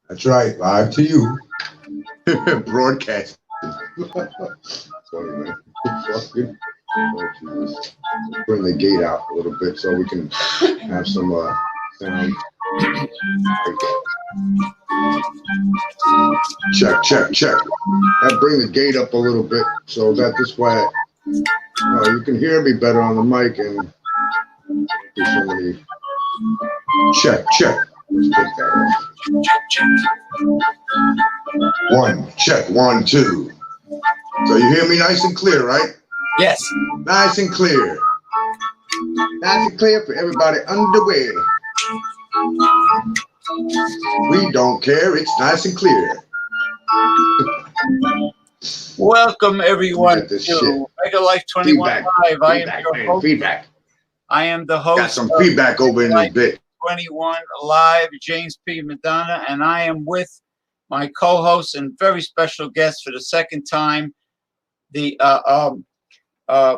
That's right, live to you, broadcast. Funny man. Fucking- oh, Jesus. Let's bring the gate out a little bit so we can have some sound. Check, check, check. And bring the gate up a little bit so that this way, you can hear me better on the mic and do so many. Check, check. Let's take that off. One, check, 1, 2. So you hear me nice and clear, right? Yes. Nice and clear. Nice and clear for everybody underway. We don't care. It's nice and clear. Welcome everyone to Mega Life 21 feedback. Live. I am Feedback, your man. host. Feedback. I am the host. Got some feedback over in this bit. 21 Live, James P. Madonna, and I am with my co-host and very special guest for the second time, the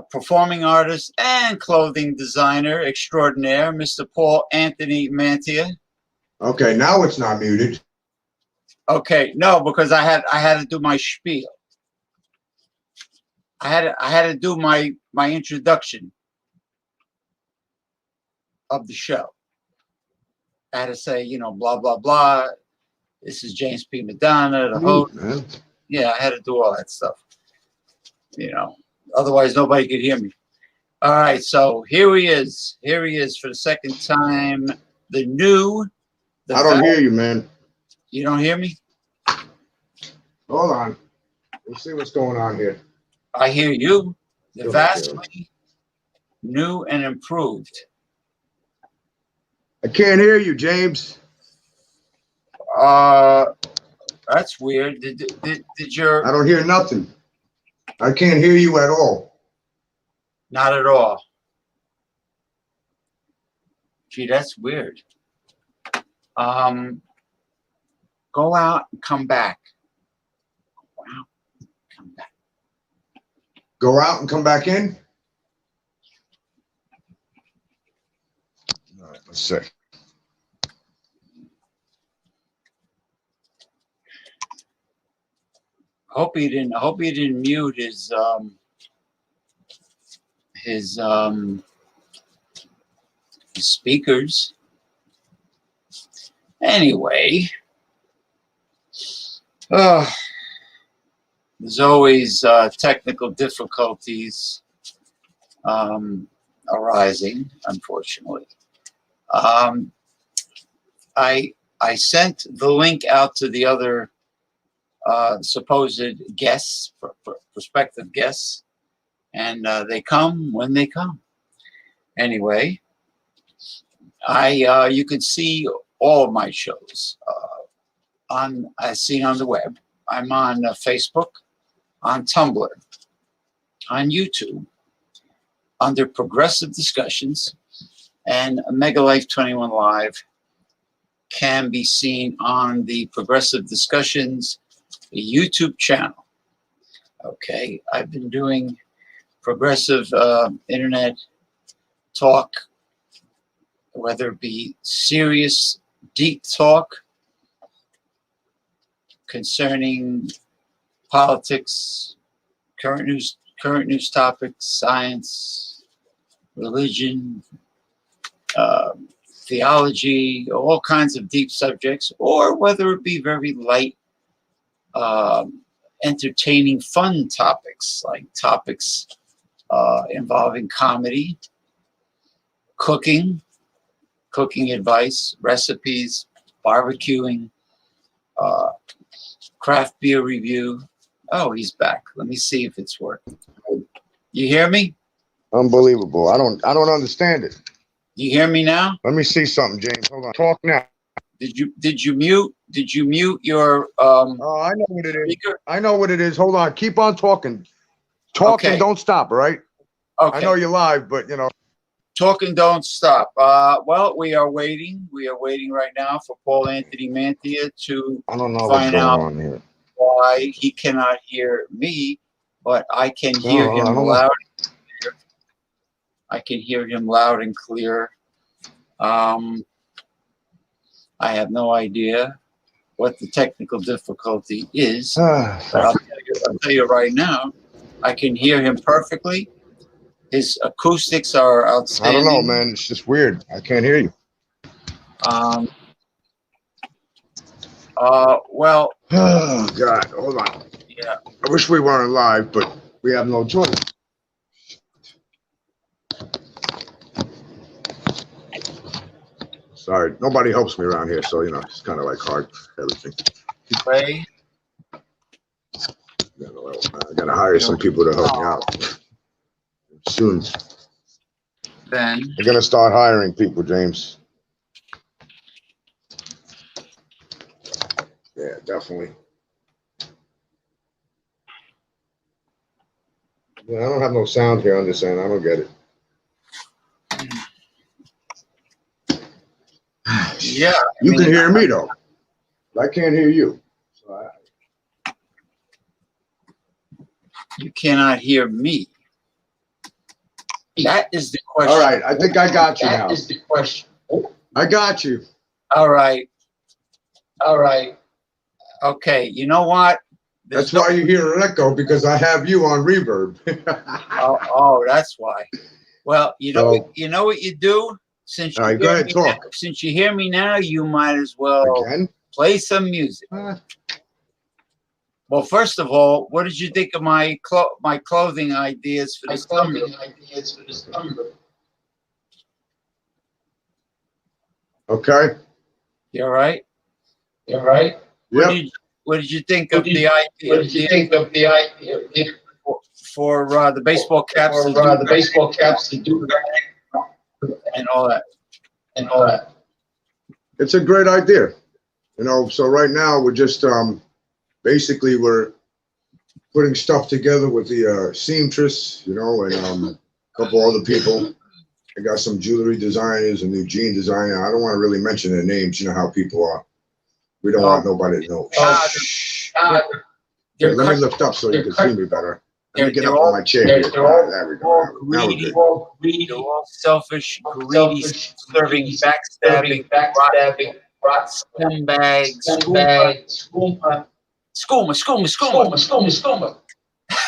performing artist and clothing designer extraordinaire, Mr. Paul Anthony Mantia. Okay, now it's not muted. Okay, no, because I had to do my spiel. I had to do my introduction of the show. I had to say, blah blah blah. This is James P. Madonna, the host. Man. Yeah, I had to do all that stuff. Otherwise nobody could hear me. All right, so here he is. Here he is for the second time. I don't hear you, man. You don't hear me? Hold on. Let's see what's going on here. I hear you. The vastly new and improved. I can't hear you, James. That's weird. Did your... I don't hear nothing. I can't hear you at all. Not at all. Gee, that's weird. Go out and come back. Go out and come back. Go out and come back in? All right, let's see. I hope he didn't mute his speakers. Anyway, there's always technical difficulties arising, unfortunately. I sent the link out to the other supposed guests, prospective guests, and they come when they come. Anyway, you can see all of my shows as seen on the web. I'm on Facebook, on Tumblr, on YouTube, under Progressive Discussions, and Mega Life 21 Live can be seen on the Progressive Discussions YouTube channel. Okay, I've been doing progressive internet talk, whether it be serious, deep talk concerning politics, current news topics, science, religion, theology, all kinds of deep subjects, or whether it be very light, entertaining, fun topics, like topics involving comedy, cooking advice, recipes, barbecuing, craft beer review. Oh, he's back. Let me see if it's working. You hear me? Unbelievable. I don't understand it. You hear me now? Let me see something, James. Hold on. Talk now. Did you mute your Oh, I know what it is. speaker? I know what it is. Hold on. Keep on talking. Talk and don't stop, all right? Okay. I know you're live, but Talk and don't stop. Well, we are waiting. We are waiting right now for Paul Anthony Mantia to find out why he cannot hear me, but I can hear him loud. I can hear him loud and clear. I have no idea what the technical difficulty is. Ah, But I'll tell you right now, I can hear him perfectly. His acoustics are I outstanding. don't know, man. It's just weird. I can't hear you. Well, Oh, God. Hold on. yeah. I wish we weren't live, but we have no choice. Sorry. Nobody helps me around here, so, it's kind of like hard, everything. Ray, I got to hire some people to help me out. Soon. Ben. I'm going to start hiring people, James. Yeah, definitely. Yeah, I don't have no sound here on this end. I don't get it. Yeah. You can hear me, though. I can't hear you. So You cannot hear me. That is the question. All right. I think I got you now. That is the question. I got you. All right. All right. Okay. You know what? That's why you hear an echo, because I have you on reverb. oh, that's why. Well, you know what you do? Since you all right, go ahead, talk. Since you hear me now, you might as well play some music. Well, first of all, what did you think of my clothing ideas for this summer? Okay. You all right? You all right? Yep. What did you think of the idea? What did you think of the idea for the baseball caps? For the baseball caps to do and all that. And all that. It's a great idea. So right now we're just basically we're putting stuff together with the seamstress, and a couple other people. I got some jewelry designers, a new jean designer. I don't want to really mention their names. You know how people are. We don't want nobody to know. Let me lift up so you can see me better. Let me get up on my chair here. There we go. Now we're good. They're all selfish, greedy, serving, backstabbing, scumbag,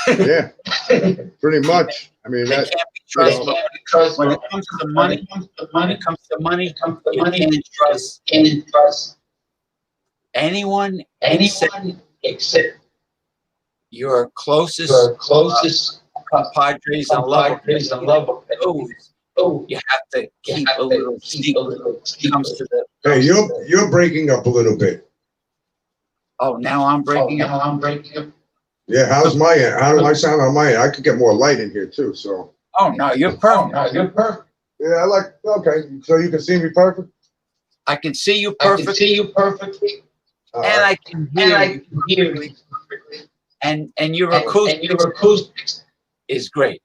Yeah, pretty much. I mean, they can't be trusted. When it comes to money, you can't trust anyone except your closest compadres and lovers. You have to keep a little secret when it comes to the. Hey, you're breaking up a little bit. Oh, now I'm breaking up. Yeah, how's my end? How do I sound on my end? I could get more light in here too. So. Oh no, you're perfect. Yeah, okay. So you can see me perfect. I can see you perfectly. And I can hear you perfectly. And your acoustics is great.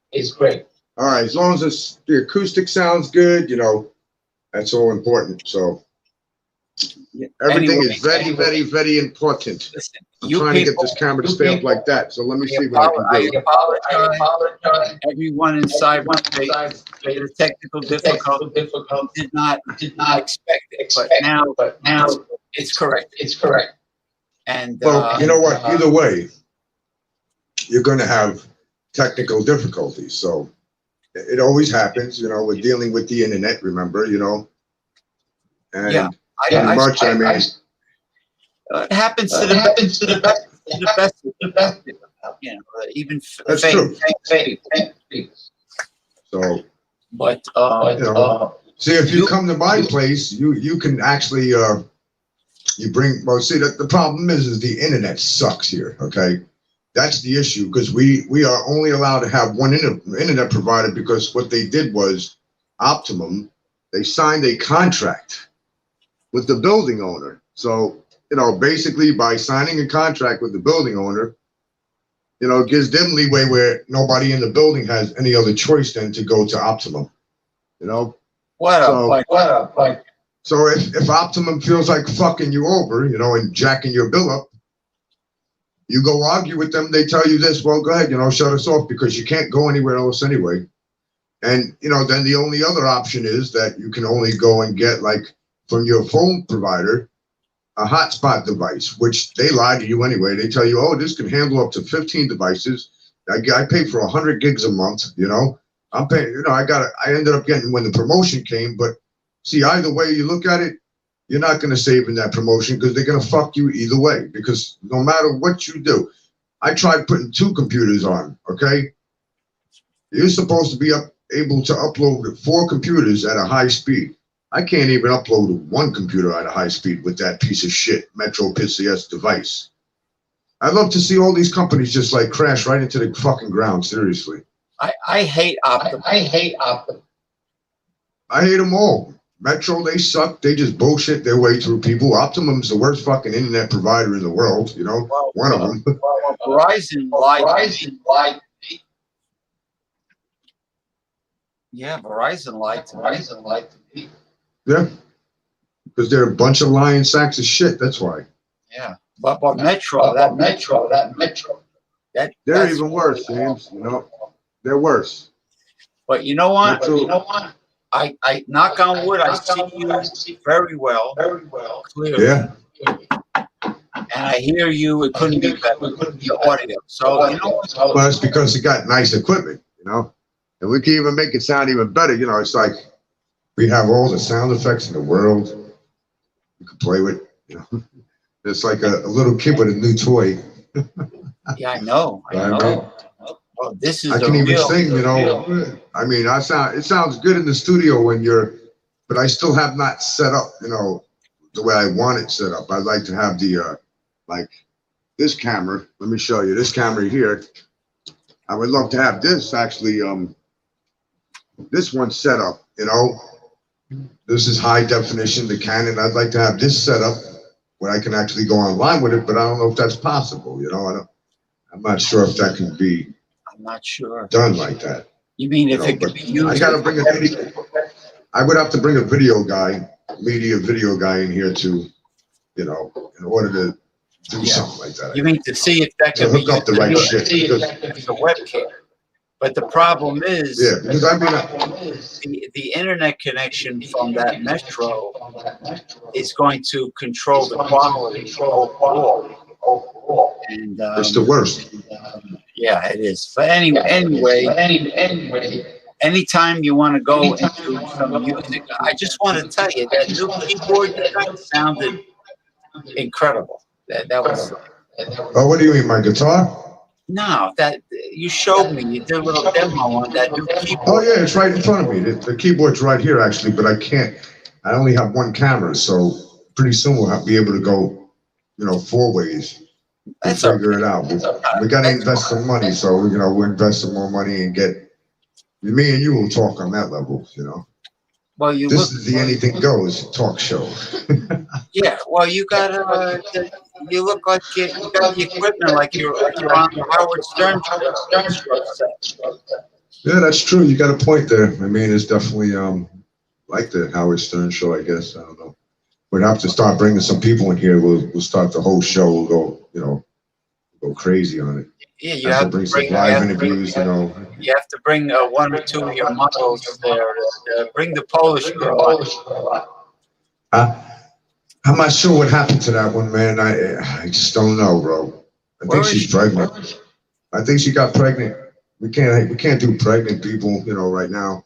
All right, as long as the acoustic sounds good, that's all important. So everything is very, very, very important. Listen, I'm trying to get this camera to stay up like that. So let me see what I can do. I apologize. Everyone inside my face, the technical difficulty did not expect it, but now it's correct. And well, you know what? Either way, you're going to have technical difficulties. So it always happens. We're dealing with the internet. Remember, and yeah, pretty much. I mean, it happens to the best. Even that's true. So, but see, if you come to my place, you can actually you bring. Well, see, the problem is the internet sucks here. Okay, that's the issue, because we are only allowed to have one internet provider, because what they did was Optimum. They signed a contract with the building owner. So, basically by signing a contract with the building owner, it gives them leeway where nobody in the building has any other choice than to go to Optimum. What up? So if Optimum feels like fucking you over, and jacking your bill up, you go argue with them. They tell you this, well, go ahead, shut us off, because you can't go anywhere else anyway. And, then the only other option is that you can only go and get, like, from your phone provider, a hotspot device, which they lie to you anyway. They tell you, oh, this can handle up to 15 devices. I pay for 100 gigs a month. You know, I'm paying. You know, I ended up getting when the promotion came. But see, either way you look at it, you're not going to save in that promotion because they're going to fuck you either way. Because no matter what you do, I tried putting 2 computers on. Okay, you're supposed to be able to upload 4 computers at a high speed. I can't even upload 1 computer at a high speed with that piece of shit Metro PCS device. I'd love to see all these companies just like crash right into the fucking ground. Seriously. I hate Optum. I hate Optum. I hate them all. Metro, they suck. They just bullshit their way through people. Optimum's the worst fucking internet provider in the world. You know, one of them. Verizon lied. Yeah, Verizon lied to me. Yeah, because they're a bunch of lying sacks of shit. That's why. Yeah, but Metro, they're even worse, James. You know, they're worse. But you know what? Metro, I knock on wood. I see you very well, clearly. Yeah. And I hear you. It couldn't be better. Your audio. So you know what? Well, it's because it got nice equipment. You know, and we can even make it sound even better. You know, it's like. We have all the sound effects in the world you can play with. You know, it's like a little kid with a new toy. Yeah, I know. I know. Well, this is. I can even sing. You know, I mean, it sounds good in the studio when but I still have not set up. You know, the way I want it set up. I'd like to have the like this camera. Let me show you this camera here. I would love to have this actually. This one set up. You know. This is high definition, the Canon. I'd like to have this set up where I can actually go online with it, but I don't know if that's possible. You know, I'm not sure if that can be. I'm not sure. Done like that. You mean if it could be used? I got to bring a video. I would have to bring a video guy, media video guy in here to, you know, in order to do something like that. You mean to see if that can hook up the right shit? It's a webcam. But the problem is, because I mean, the internet connection from that Metro is going to control the quality overall. And it's the worst. Yeah, it is. But anyway, anytime you want to go into some music, I just want to tell you that new keyboard you got sounded incredible. That was. Oh, what do you mean, my guitar? No, that you showed me. You did a little demo on that new keyboard. Oh yeah, it's right in front of me. The keyboard's right here actually, but I can't. I only have 1 camera, so pretty soon we'll be able to go, you know, 4 ways and figure it out. We got to invest some money, so you know we'll invest some more money and get. Me and you will talk on that level, you know. Well, this is the anything goes talk show. Yeah, well, you got you look like you got the equipment like you're on the Howard Stern show. Yeah, that's true. You got a point there. I mean, it's definitely like the Howard Stern show. I guess I don't know. We'd have to start bringing some people in here. We'll start the whole show. We'll go, you know, go crazy on it. Yeah, you have to bring some live interviews. You know, you have to bring 1 or 2 of your models there. Bring the Polish girl. I'm not sure what happened to that one, man. I just don't know, bro. I think she's pregnant. I think she got pregnant. We can't do pregnant people, you know, right now.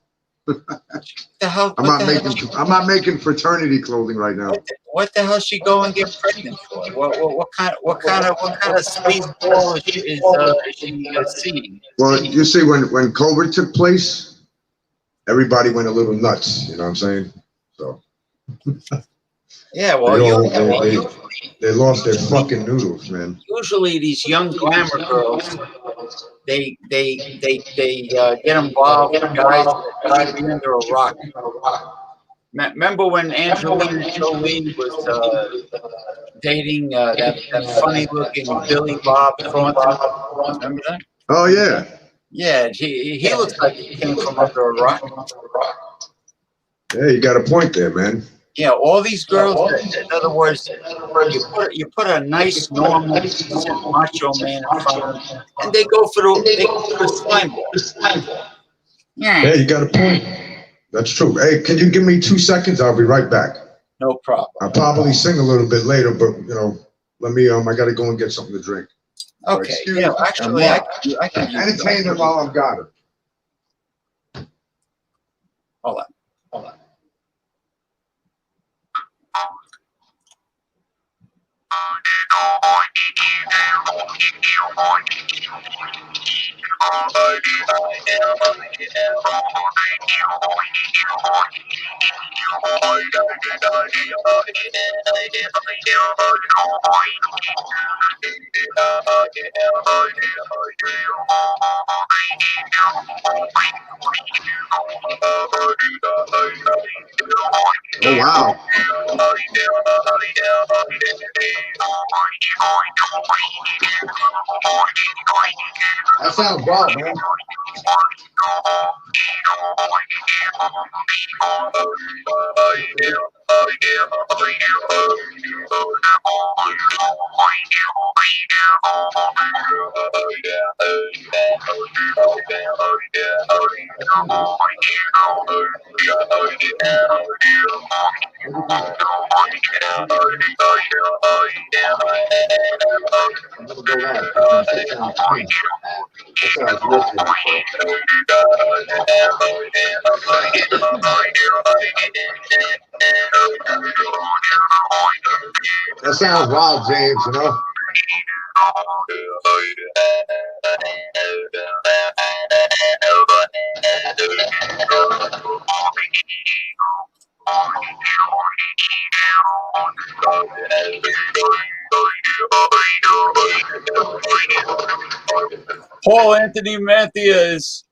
I'm not making fraternity clothing right now. What the hell she go and get pregnant for? What kind of space ball is she seeing? Well, you see, when COVID took place, everybody went a little nuts. You know what I'm saying? So. Yeah, well, they lost their fucking noodles, man. Usually, these young glamour girls, they get involved with guys that be under a rock. Remember when Angelina Jolie was dating that funny-looking Billy Bob Thornton? Remember that? Oh yeah. Yeah, he looks like he came from under a rock. Yeah, you got a point there, man. Yeah, all these girls. In other words, you put a nice, normal, macho man in front of them, and they go for the slime ball. Yeah, you got a point. That's true. Hey, can you give me 2 seconds? I'll be right back. No problem. I'll probably sing a little bit later, but you know, let me I got to go and get something to drink. Okay. Excuse You know, me, actually, and I can entertain them while I've got it. Hold on. Hold on. Oh wow. That sounds wild, man. That sounds real cool. That sounds wild, James, you know? Paul Anthony Mantia is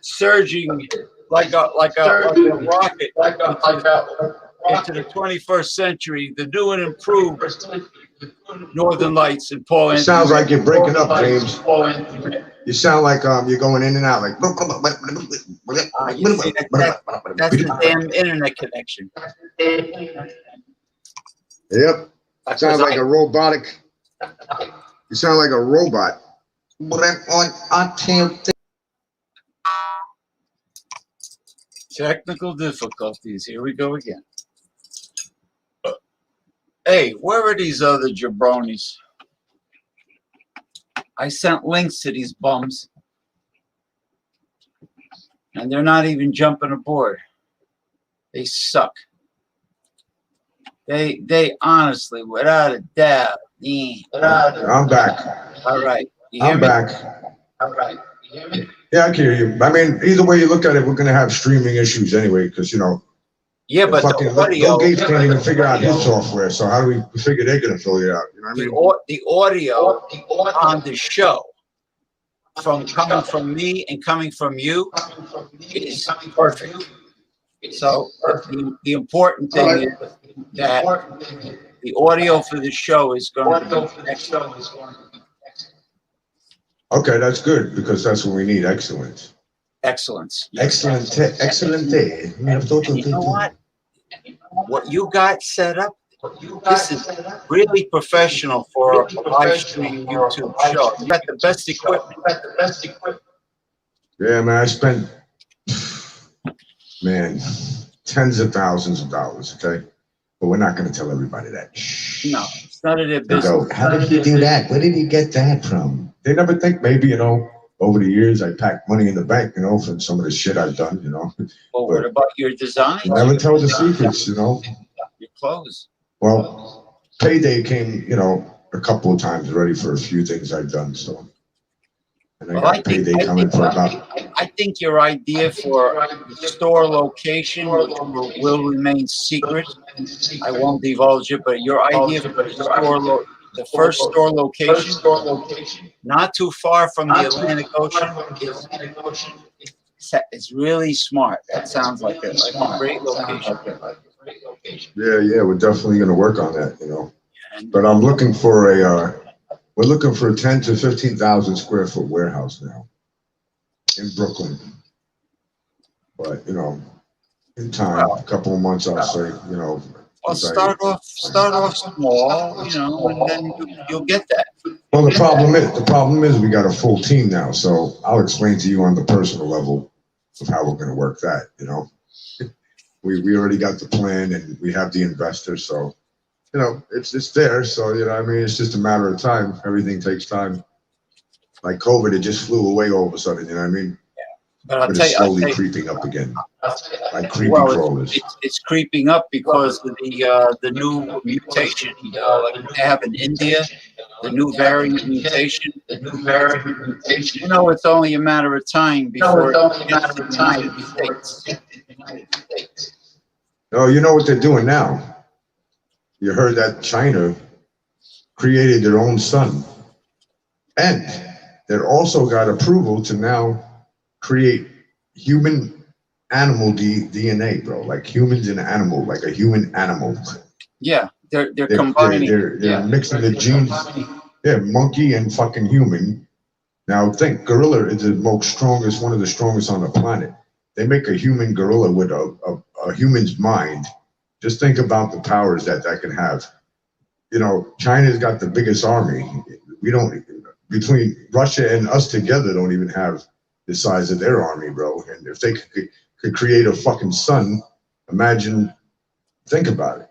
surging like a rocket into the 21st century. The new and improved Northern Lights and Paul Anthony. It sounds like you're breaking up, James. You sound like you're going in and out like. You see, that's the damn internet connection. Yep. Sounds like a robotic. You sound like a robot. Technical difficulties. Here we go again. Hey, where are these other jabronis? I sent links to these bums, and they're not even jumping aboard. They suck. They honestly, without a doubt. I'm back. All right. You hear I'm me? back. All right. You hear me? Yeah, I can hear you. I mean, either way you look at it, we're going to have streaming issues anyway, because, you know, Yeah, but fucking the audio. Bill Gates can't even figure out his software, so how do we figure they're going to figure it out? You know what I mean? The audio on the show, coming from me and coming from you, is perfect. So the important thing is that the audio for the show is going to be excellent. Okay, that's good, because that's what we need, excellence. Excellence. Excellent. Excellent. And you know what? What you got set up, this is really professional for a live stream YouTube show. You got the best equipment. Yeah, man, I spent, man, tens of thousands of dollars, okay? But we're not going to tell everybody that. No, it's none of their They business. go, how did you do that? Where did you get that from? They never think maybe, you know, over the years I packed money in the bank, you know, from some of the shit I've done, you know. Well, what about your design? You never tell the secrets, you know. Your clothes. Well, payday came, you know, a couple of times already for a few things I've done, so. And I got payday coming for about. I think your idea for the store location, which will remain secret, I won't divulge it, but your idea for the first store location, not too far from the Atlantic Ocean, is really smart. That sounds like a great location. Yeah, we're definitely going to work on that, you know. But I'm looking for we're looking for a 10 to 15,000 square foot warehouse now in Brooklyn. But, you know, in time, a couple of months, I'll say, you know. Well, start off small, you know, and then you'll get that. Well, the problem is we got a full team now, so I'll explain to you on the personal level of how we're going to work that, you know. We already got the plan and we have the investor. So, you know, it's there. So, you know, I mean, it's just a matter of time. Everything takes time. Like COVID, it just flew away all of a sudden. You know what I mean? But I'll But tell it's you, slowly creeping up again, like creepy well, crawlers. it's creeping up because of the new mutation, like they have in India, the new variant mutation. You know, it's only a matter of time before it gets to the United States. Oh, you know what they're doing now? You heard that China created their own sun, and they're also got approval to now create human animal DNA, bro. Like humans and animal, like a human animal. Yeah, they're combining. They're mixing the genes. Yeah, monkey and fucking human. Now think, gorilla is the most strongest, one of the strongest on the planet. They make a human gorilla with a human's mind. Just think about the powers that can have. You know, China's got the biggest army. We don't, between Russia and us together, don't even have the size of their army, bro. And if they could create a fucking sun, imagine, think about it.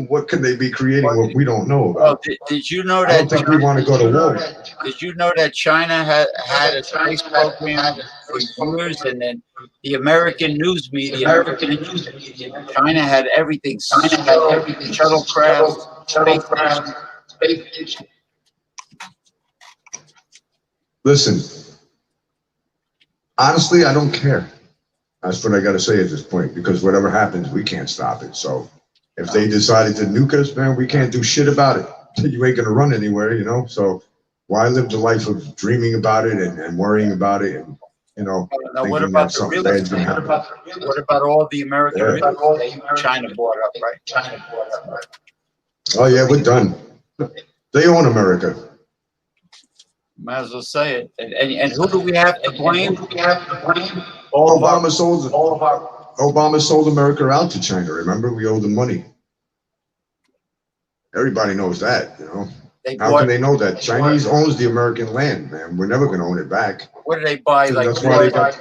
What could they be creating what we don't know about? Well, did you know that? I don't think we want to go to war. Did you know that China had a space program for years, and then the American news media, China had everything, shuttlecraft, space station. Listen, honestly, I don't care. That's what I got to say at this point, because whatever happens, we can't stop it. So if they decided to nuke us, man, we can't do shit about it. You ain't going to run anywhere, you know? So why live the life of dreaming about it and worrying about it and, you know, now, thinking what about that something bad's going to happen? What about all the American real estate China bought up, right? Oh, yeah, we're done. They own America. Might as well say it. And who do we have to blame? Obama sold America out to China. Remember, we owe them money. Everybody knows that, you know. How can they know that? Chinese owns the American land, man. We're never going to own it back. What do they buy? So like that's why they got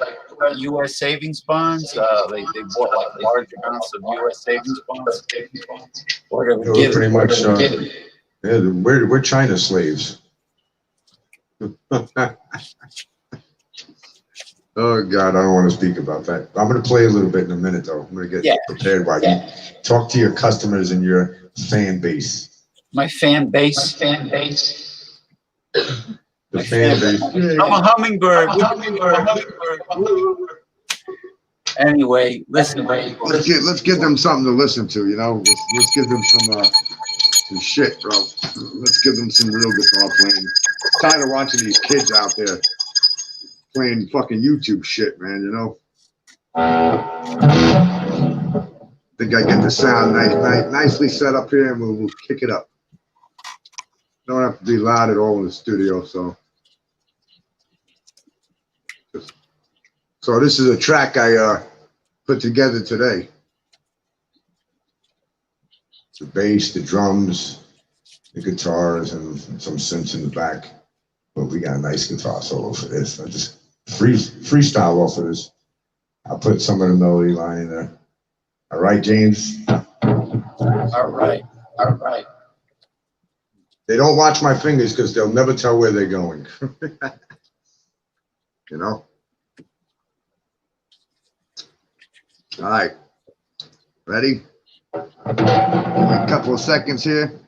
U.S. savings bonds. They bought like large amounts of U.S. savings bonds. Or they would pretty much. Yeah, we're China slaves. Oh God, I don't want to speak about that. I'm going to play a little bit in a minute, though. I'm going to get prepared while you talk to your customers and your fan base. My fan base. The fan base. I'm a hummingbird. Anyway, listen. Let's give them something to listen to. You know, let's give them some shit, bro. Let's give them some real guitar playing. I'm tired of watching these kids out there playing fucking YouTube shit, man. You know. Think I get the sound nicely set up here, and we'll kick it up. Don't have to be loud at all in the studio, so. So this is a track I put together today. The bass, the drums, the guitars, and some synths in the back. But we got a nice guitar solo for this. I just freestyle off of this. I'll put some of the melody line in there. All right, James? All right. They don't watch my fingers because they'll never tell where they're going. You know? All right. Ready? A couple of seconds here.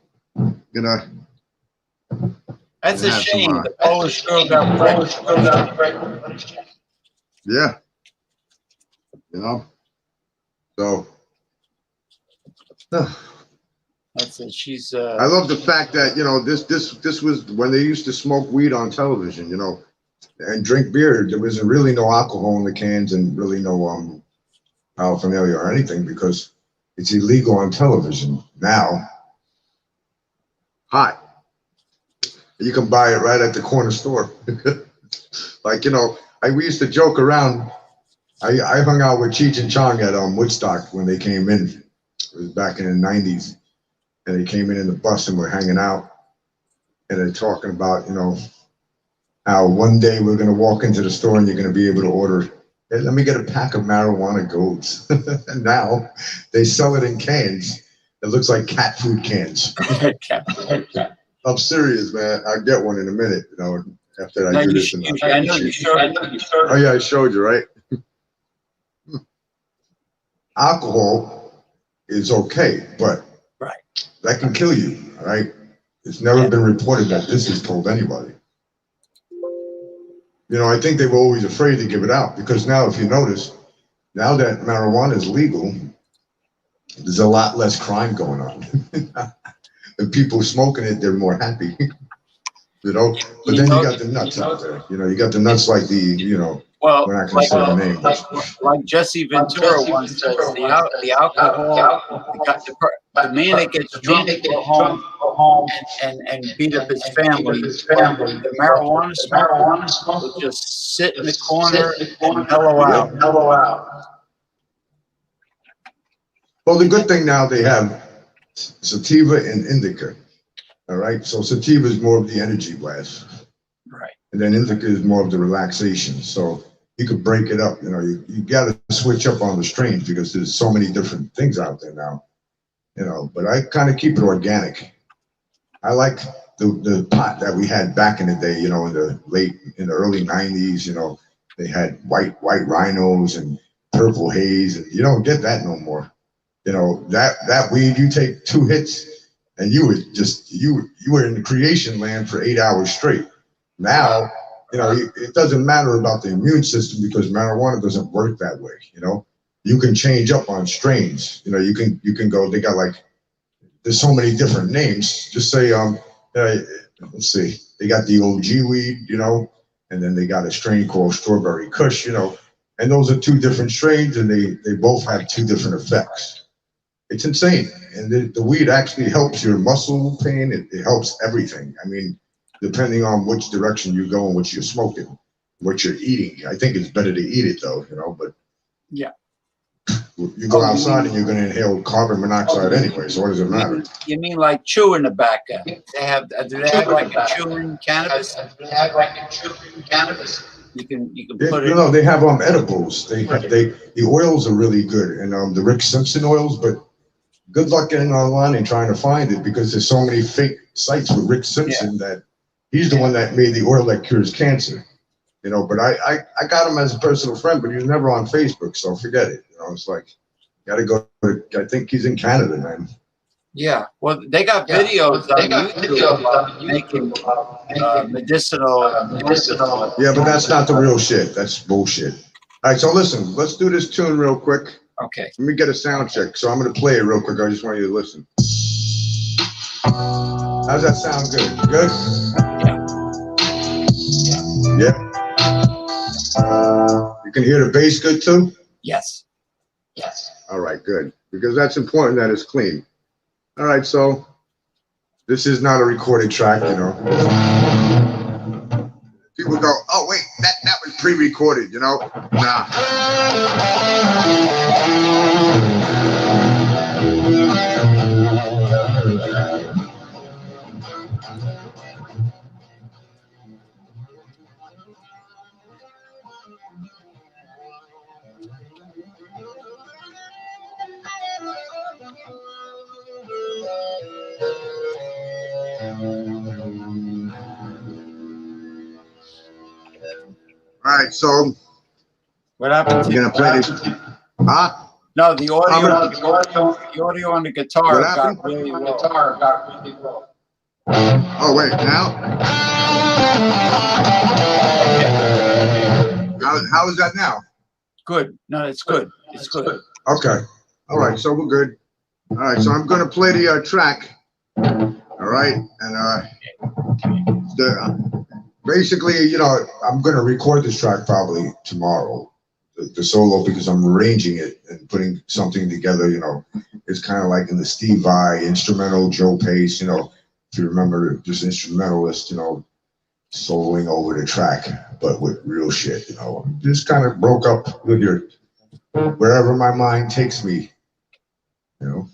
That's a shame. The Polish girl got pregnant. Yeah. You know? So. That's it. She's. I love the fact that, you know, this was when they used to smoke weed on television, you know, and drink beer. There was really no alcohol in the cans and really no paraphernalia or anything because it's illegal on television now. Hot. You can buy it right at the corner store. Like, you know, we used to joke around. I hung out with Cheech and Chong at Woodstock when they came in. It was back in the 90s. And they came in the bus and we're hanging out. And they're talking about, you know, how one day we're going to walk into the store and you're going to be able to order Hey, let me get a pack of marijuana goats. And now they sell it in cans. It looks like cat food cans. I'm serious, man. I'll get one in a minute, you know, after I do this. I know you showed me. Oh, yeah, I showed you, right? Alcohol is okay, but Right. that can kill you, all right? It's never been reported that this has killed anybody. You know, I think they were always afraid to give it out because now, if you notice, now that marijuana is legal, there's a lot less crime going on. And people smoking it, they're more happy. You know, but then you got the nuts out there. You know, you got the nuts like the, you know, well, we're not going to say the name. Like Jesse Ventura once says, the alcohol, the man that gets drunk will go home and beat up his family. The marijuana smoker will just sit in the corner and mellow out. Well, the good thing now they have sativa and indica. All right, so sativa is more of the energy blast, Right, and then indica is more of the relaxation. So you could break it up. You know, you got to switch up on the strains because there's so many different things out there now. You know, but I kind of keep it organic. I like the pot that we had back in the day. You know, in the early '90s. You know, they had white rhinos and purple haze, and you don't get that no more. You know, that weed, you take 2 hits and you were in the creation land for 8 hours straight. Now, you know, it doesn't matter about the immune system because marijuana doesn't work that way. You know, you can change up on strains. You know, you can go. They got like, there's so many different names. Just say let's see, they got the OG weed, you know, and then they got a strain called Strawberry Kush, you know, and those are 2 different strains, and they both have 2 different effects. It's insane. And the weed actually helps your muscle pain. It helps everything. I mean, depending on which direction you go and what you're smoking, what you're eating. I think it's better to eat it though, you know, but yeah. You go outside and you're going to inhale carbon monoxide anyway, so what does it matter? You mean like chewing tobacco? Do they have like a chewing cannabis? You can put it. You know, they have edibles. The oils are really good, and the Rick Simpson oils, but good luck getting online and trying to find it because there's so many fake sites with Rick Simpson that he's the one that made the oil that cures cancer. You know, but I got him as a personal friend, but he was never on Facebook, so forget it. You know, it's like, gotta go. I think he's in Canada, man. Yeah, well, they got videos on YouTube about making medicinal. Yeah, but that's not the real shit. That's bullshit. All right, so listen, let's do this tune real quick. Okay. Let me get a sound check. So I'm gonna play it real quick. I just want you to listen. How's that sound? Good? Good? Yeah. You can hear the bass good too? Yes. All right, good. Because that's important that it's clean. All right, so this is not a recorded track, you know. People go, oh wait, that was pre-recorded, you know? Nah. All right, so What happened? you're gonna play this? Huh? No, the audio on the guitar What happened? got really low. Oh wait, now? How is that now? Good. No, it's good. It's good. Okay. All right, so we're good. All right, so I'm gonna play the track. All right, and basically, you know, I'm gonna record this track probably tomorrow, the solo, because I'm arranging it and putting something together. You know, it's kind of like in the Steve Vai instrumental, Joe Pace. You know, if you remember, just instrumentalist. You know, soloing over the track, but with real shit. You know, just kind of broke up with wherever my mind takes me. You know.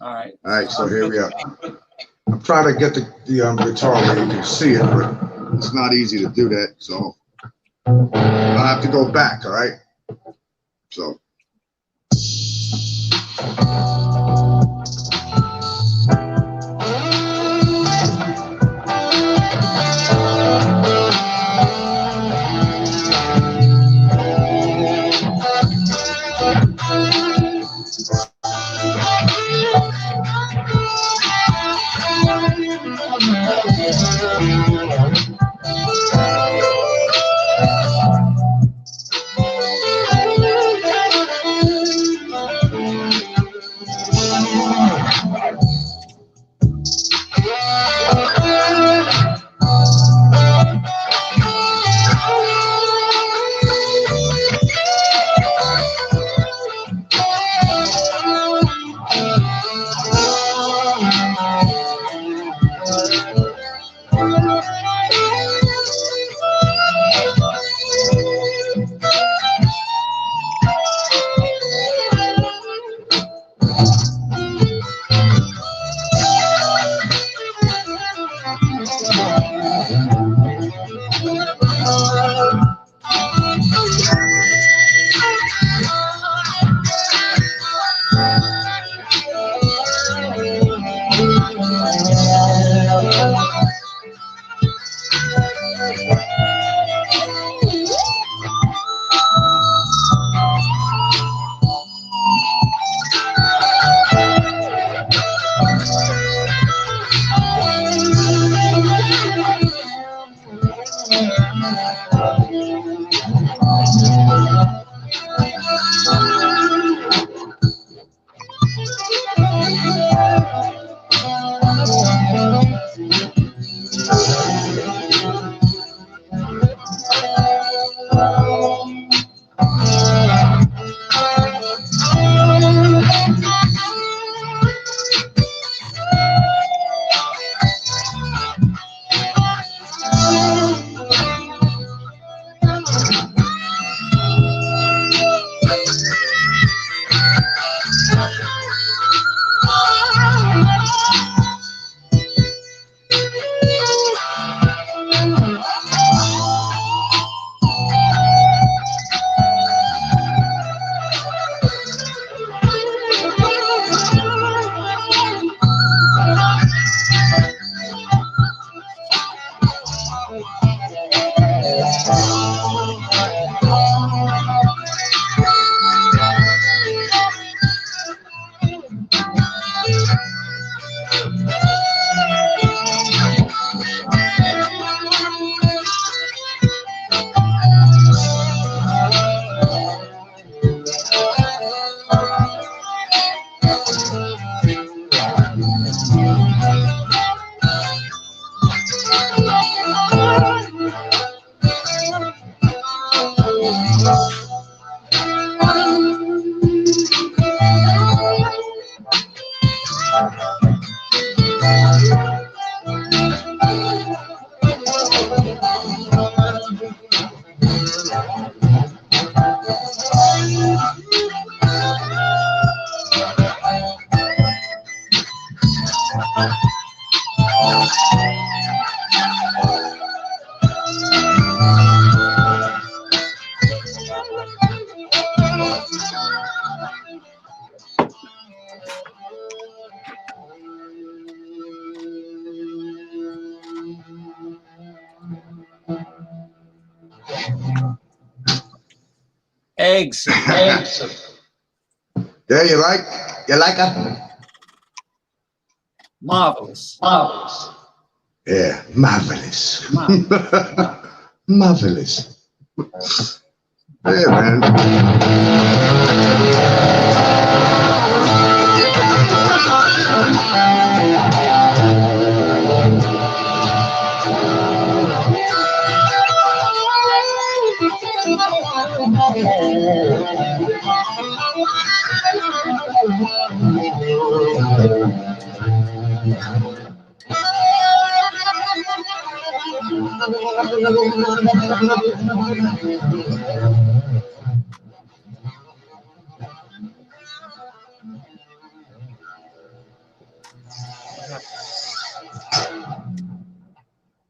All right. All right, so here we are. I'm trying to get the guitar where you can see it, but it's not easy to do that. So, all right. have to go back, all right? So. Eggs. Yeah, you like it? Marvelous. Yeah, marvelous. Marvelous. Marvelous. Yeah, man.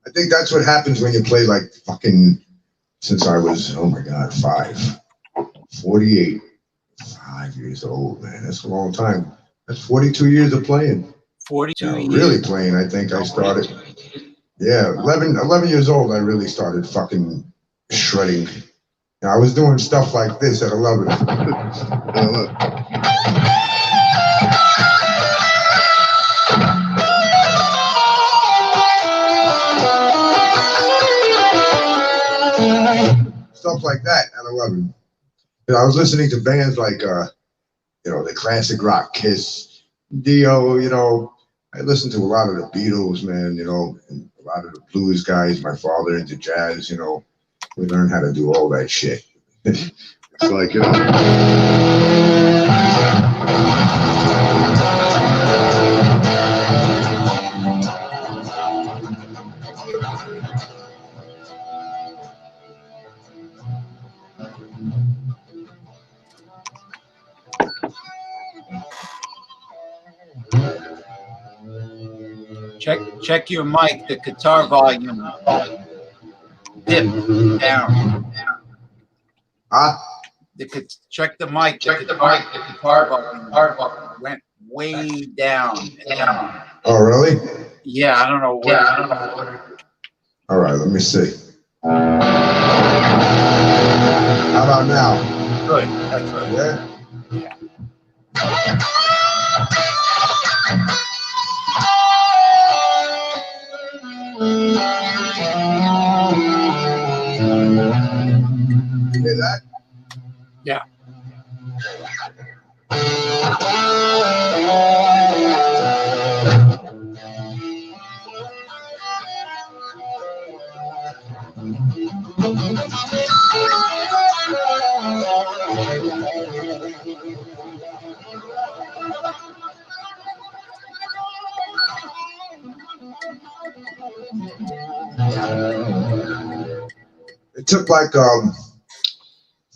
I think that's what happens when you play like fucking since I was, oh my God, 48. 5 years old, man. That's a long time. That's 42 years of playing. 42 years. Really playing. I think I started. Yeah, 11 years old. I really started fucking shredding. Now, I was doing stuff like this at 11. Look. Stuff like that at 11. And I was listening to bands like, the classic rock Kiss, Dio, I listened to a lot of the Beatles, man, and a lot of the blues guys. My father into jazz, we learned how to do all that shit. It's like, Check your mic, the guitar volume. Dip down. Check the mic. The guitar volume went way down. Oh, really? Yeah, I don't know what. All right, let me see. How about now? Good. That's good. Yeah. You hear that? Yeah. It took like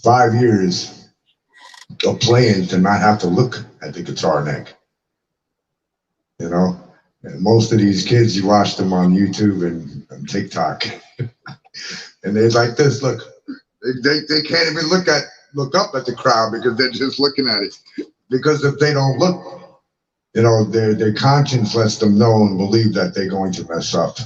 5 years of playing to not have to look at the guitar neck. And most of these kids, you watch them on YouTube and TikTok, and they're like this. Look, they can't even look up at the crowd because they're just looking at it. Because if they don't look, their conscience lets them know and believe that they're going to mess up.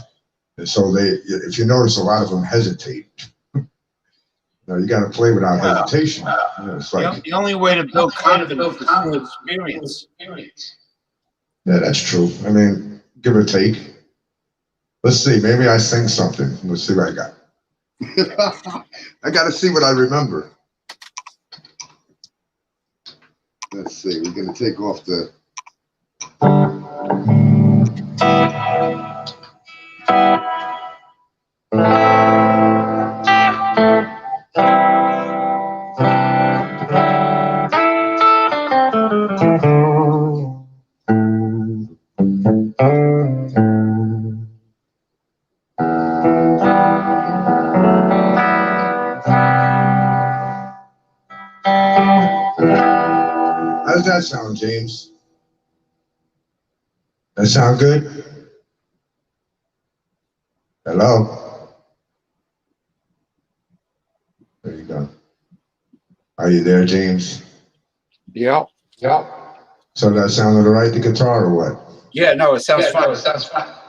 And so if you notice, a lot of them hesitate. You got to play without hesitation. It's like the only way to build confidence is through experience. Yeah, that's true. I mean, give or take. Let's see. Maybe I sing something. Let's see what I got. I got to see what I remember. Let's see. We're going to take off the. How does that sound, James? That sound good? Hello? There you go. Are you there, James? Yeah. So that sounded all right, the guitar, or what? Yeah, no, it sounds fine.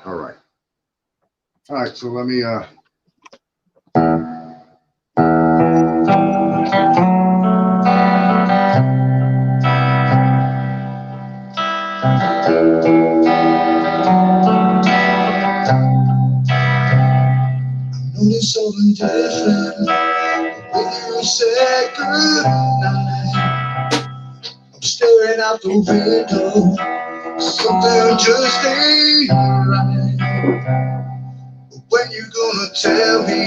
All right. All right, so let me notice something different when you said goodnight. I'm staring out the window. Something just ain't right. When you gonna tell me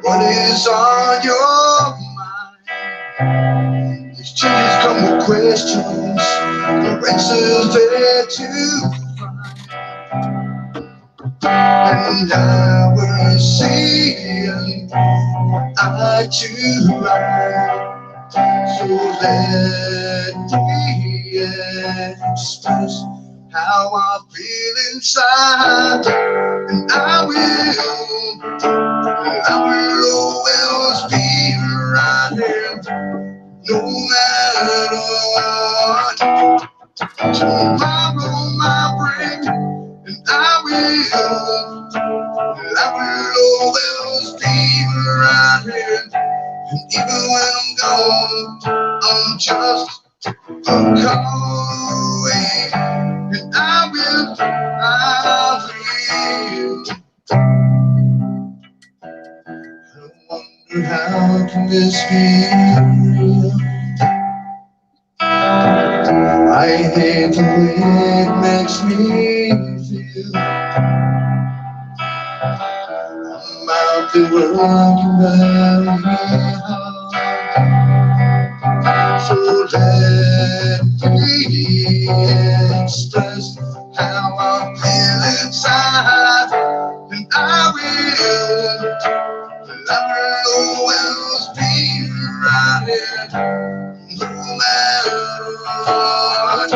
what is on your mind? These changes come with questions, the answers there to find. And I was seeing eye to eye. So let me express how I feel inside, and I will Tomorrow might bring, and I will always be right here. And even when I'm gone, I'm just a call away. And I will. How can this be real? I hate the way it makes me feel. I'm out there working very hard. So let me express how I feel inside. And I will always be right here, no matter what.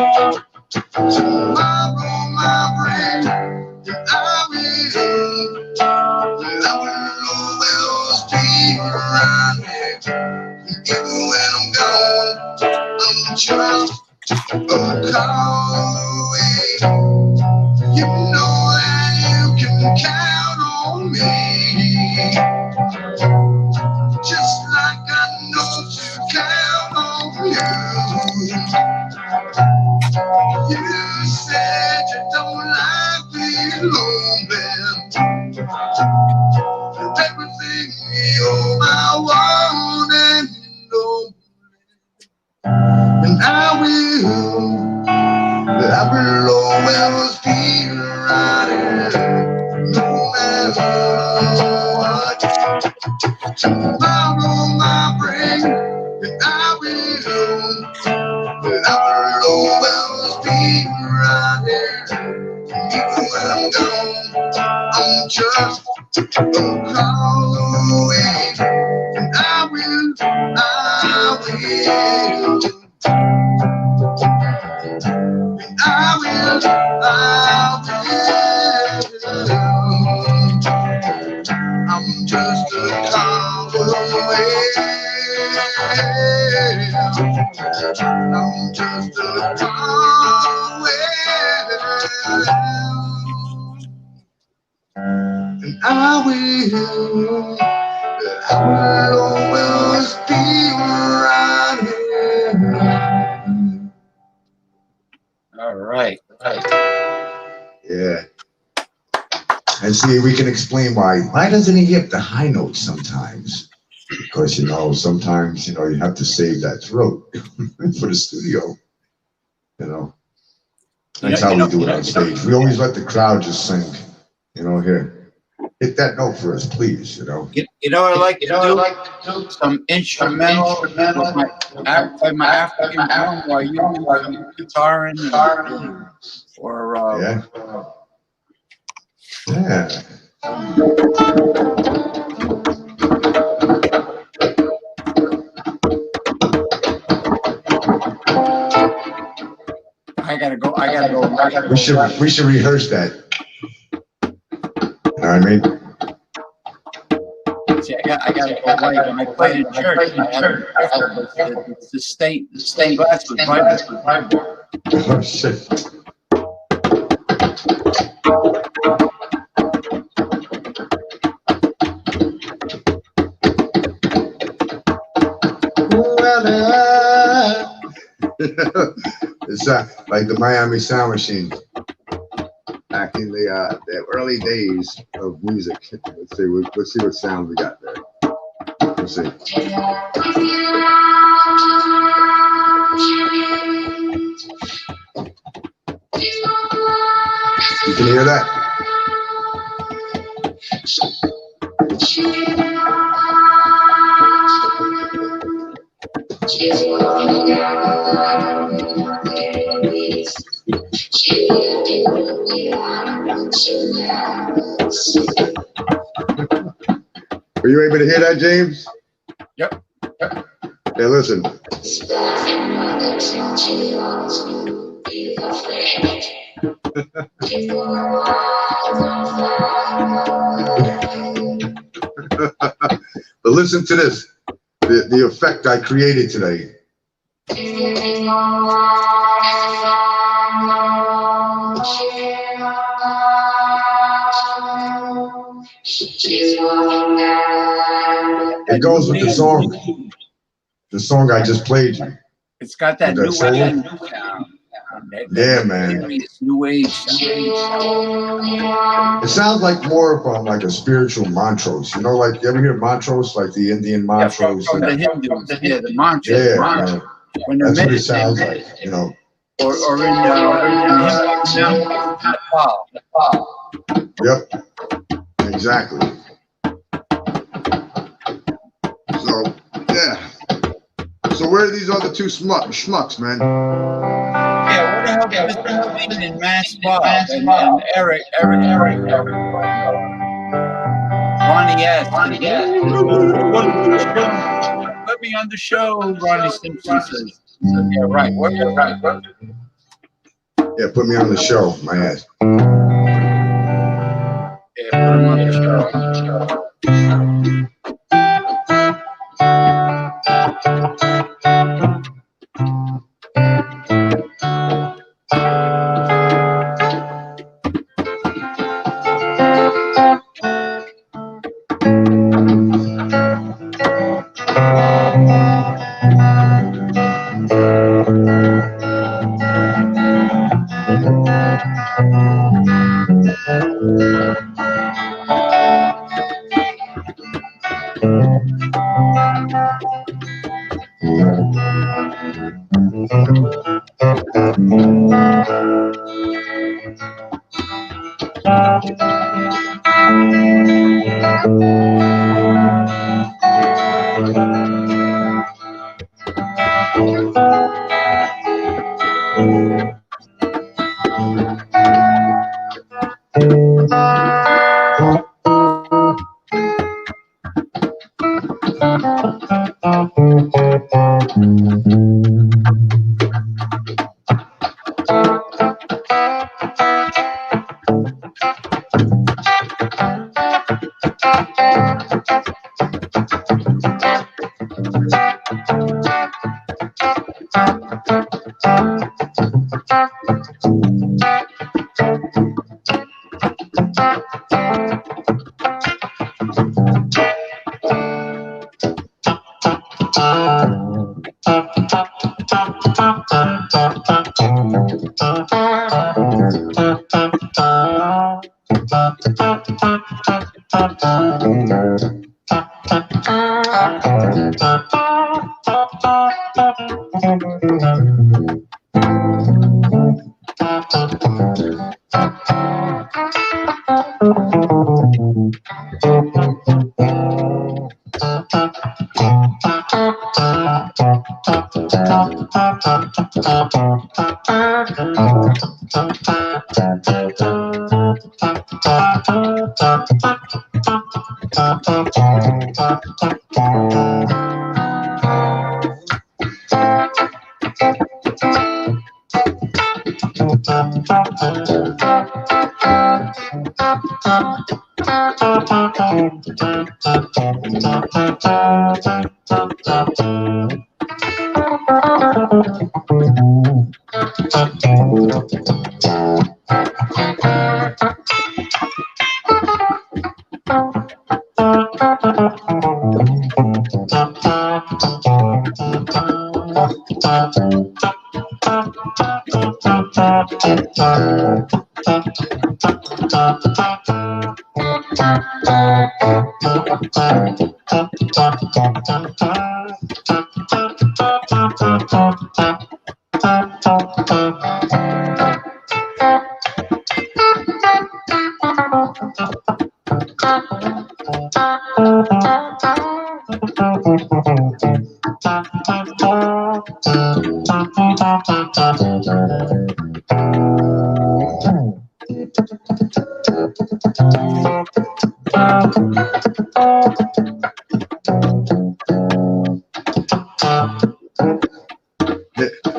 Tomorrow might bring, and I will always be right here. Even when I'm gone, I'm just a call away. You know that you can count on me, just like I know to count on you. You said you don't like being lonely. You're everything, you're my one and only. And I will always be right here, no matter what. Tomorrow might bring, and I will always be right here. Even when I'm gone, I'm just a call away. And I will. And I will. I'm just a call away. I'm just a call away. And I will always be right here. All right. Yeah. And see, we can explain why doesn't he hit the high notes sometimes? Because, sometimes, you have to save that throat for the studio, That's how we do it on stage. We always let the crowd just sing, here. Hit that note for us, please, You know what I like to do? Some instrumental with my African drum while you do guitar or yeah. I gotta go. We should rehearse that. You know what I mean? See, I gotta go right. When I played in church, the stained glass was vibrating. Oh shit. It's like the Miami Sound Machine back in the early days of music. Let's see what sound we got there. Let's see. You can hear that? Are you able to hear that, James? Yep. Yeah, listen. But listen to this, the effect I created today. It goes with the song. The song I just played you. It's got that new age sound. Yeah, man. Serious new age sound. It sounds like more of like a spiritual mantras. You know, like you ever hear mantras, like the Indian mantras? From the Hindus. Yeah, the mantras. Yeah, man. When they're that's what it meditating. sounds like. You know. Or in Nepal. Yep. Exactly. So yeah. So where are these other two schmucks, man? Yeah, what the hell is Mr. Clean and Mass Bob and Eric. Ronnie S. Let me on the show, Ronnie Simpson says. Yeah, right. Yeah, put me on the show, my ass. Yeah, put him on the show.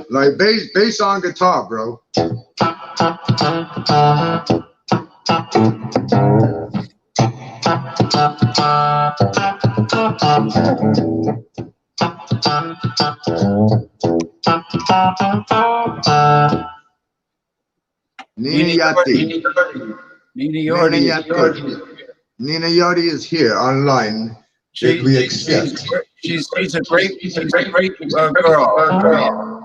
Like bass on guitar, bro. Nina Yachty. Nina Nina Yordi. Yachty. Nina Yachty is here online. Did we accept? She's a great girl.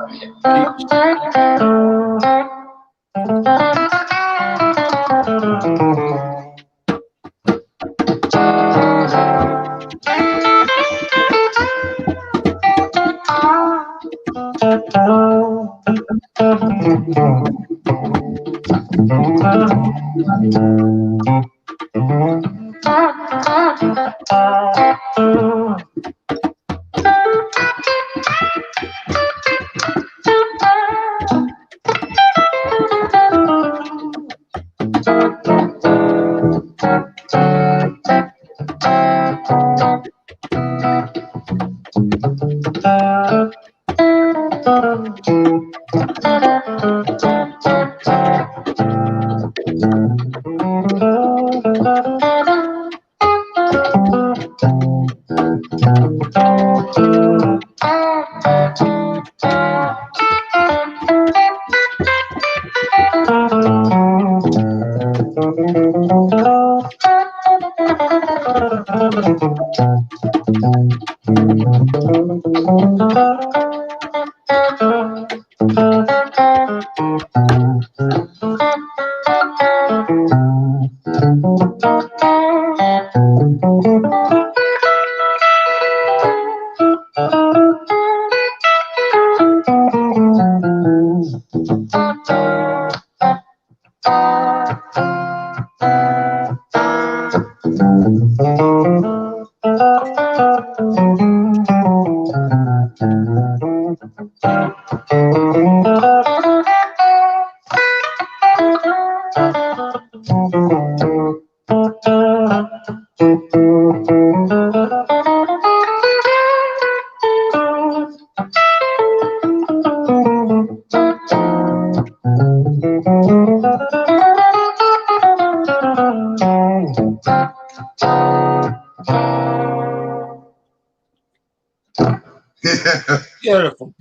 Beautiful.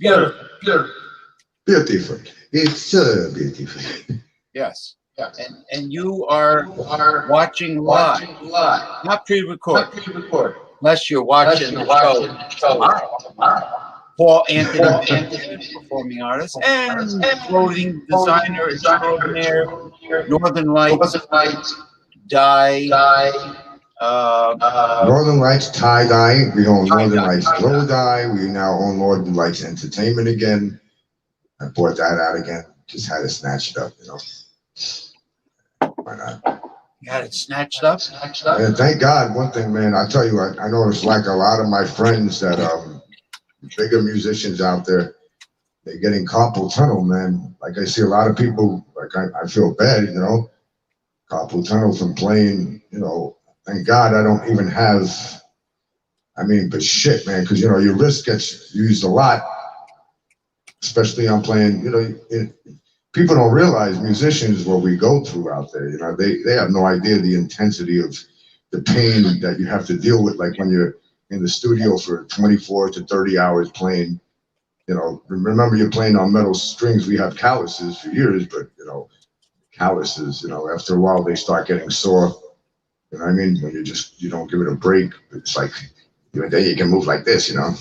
Beautiful. It's so beautiful. Yes. And you are watching live, not pre-recorded, unless you're watching the show tomorrow. Paul Anthony, performing artist and clothing designer extraordinaire, Northern Lights dye. Northern Lights tie-dye. We own Northern Lights glow dye. We now own Northern Lights Entertainment again. I bought that out again. Just had it snatched up, you know. Why not? You had it snatched up? And thank God, one thing, man, I tell you, I noticed like a lot of my friends that bigger musicians out there, they're getting carpal tunnel, man. Like I see a lot of people, like I feel bad, you know, carpal tunnel from playing, you know. Thank God I don't even have, but shit, man, because, you know, your wrist gets used a lot, especially on playing, you know, people don't realize musicians, what we go through out there, you know, they have no idea the intensity of the pain that you have to deal with, like when you're in the studio for 24 to 30 hours playing, you know, remember you're playing on metal strings, we have calluses for years, but, you know, calluses, you know, after a while they start getting sore. You know what I mean? When you don't give it a break, it's like, then you can move like this, you know?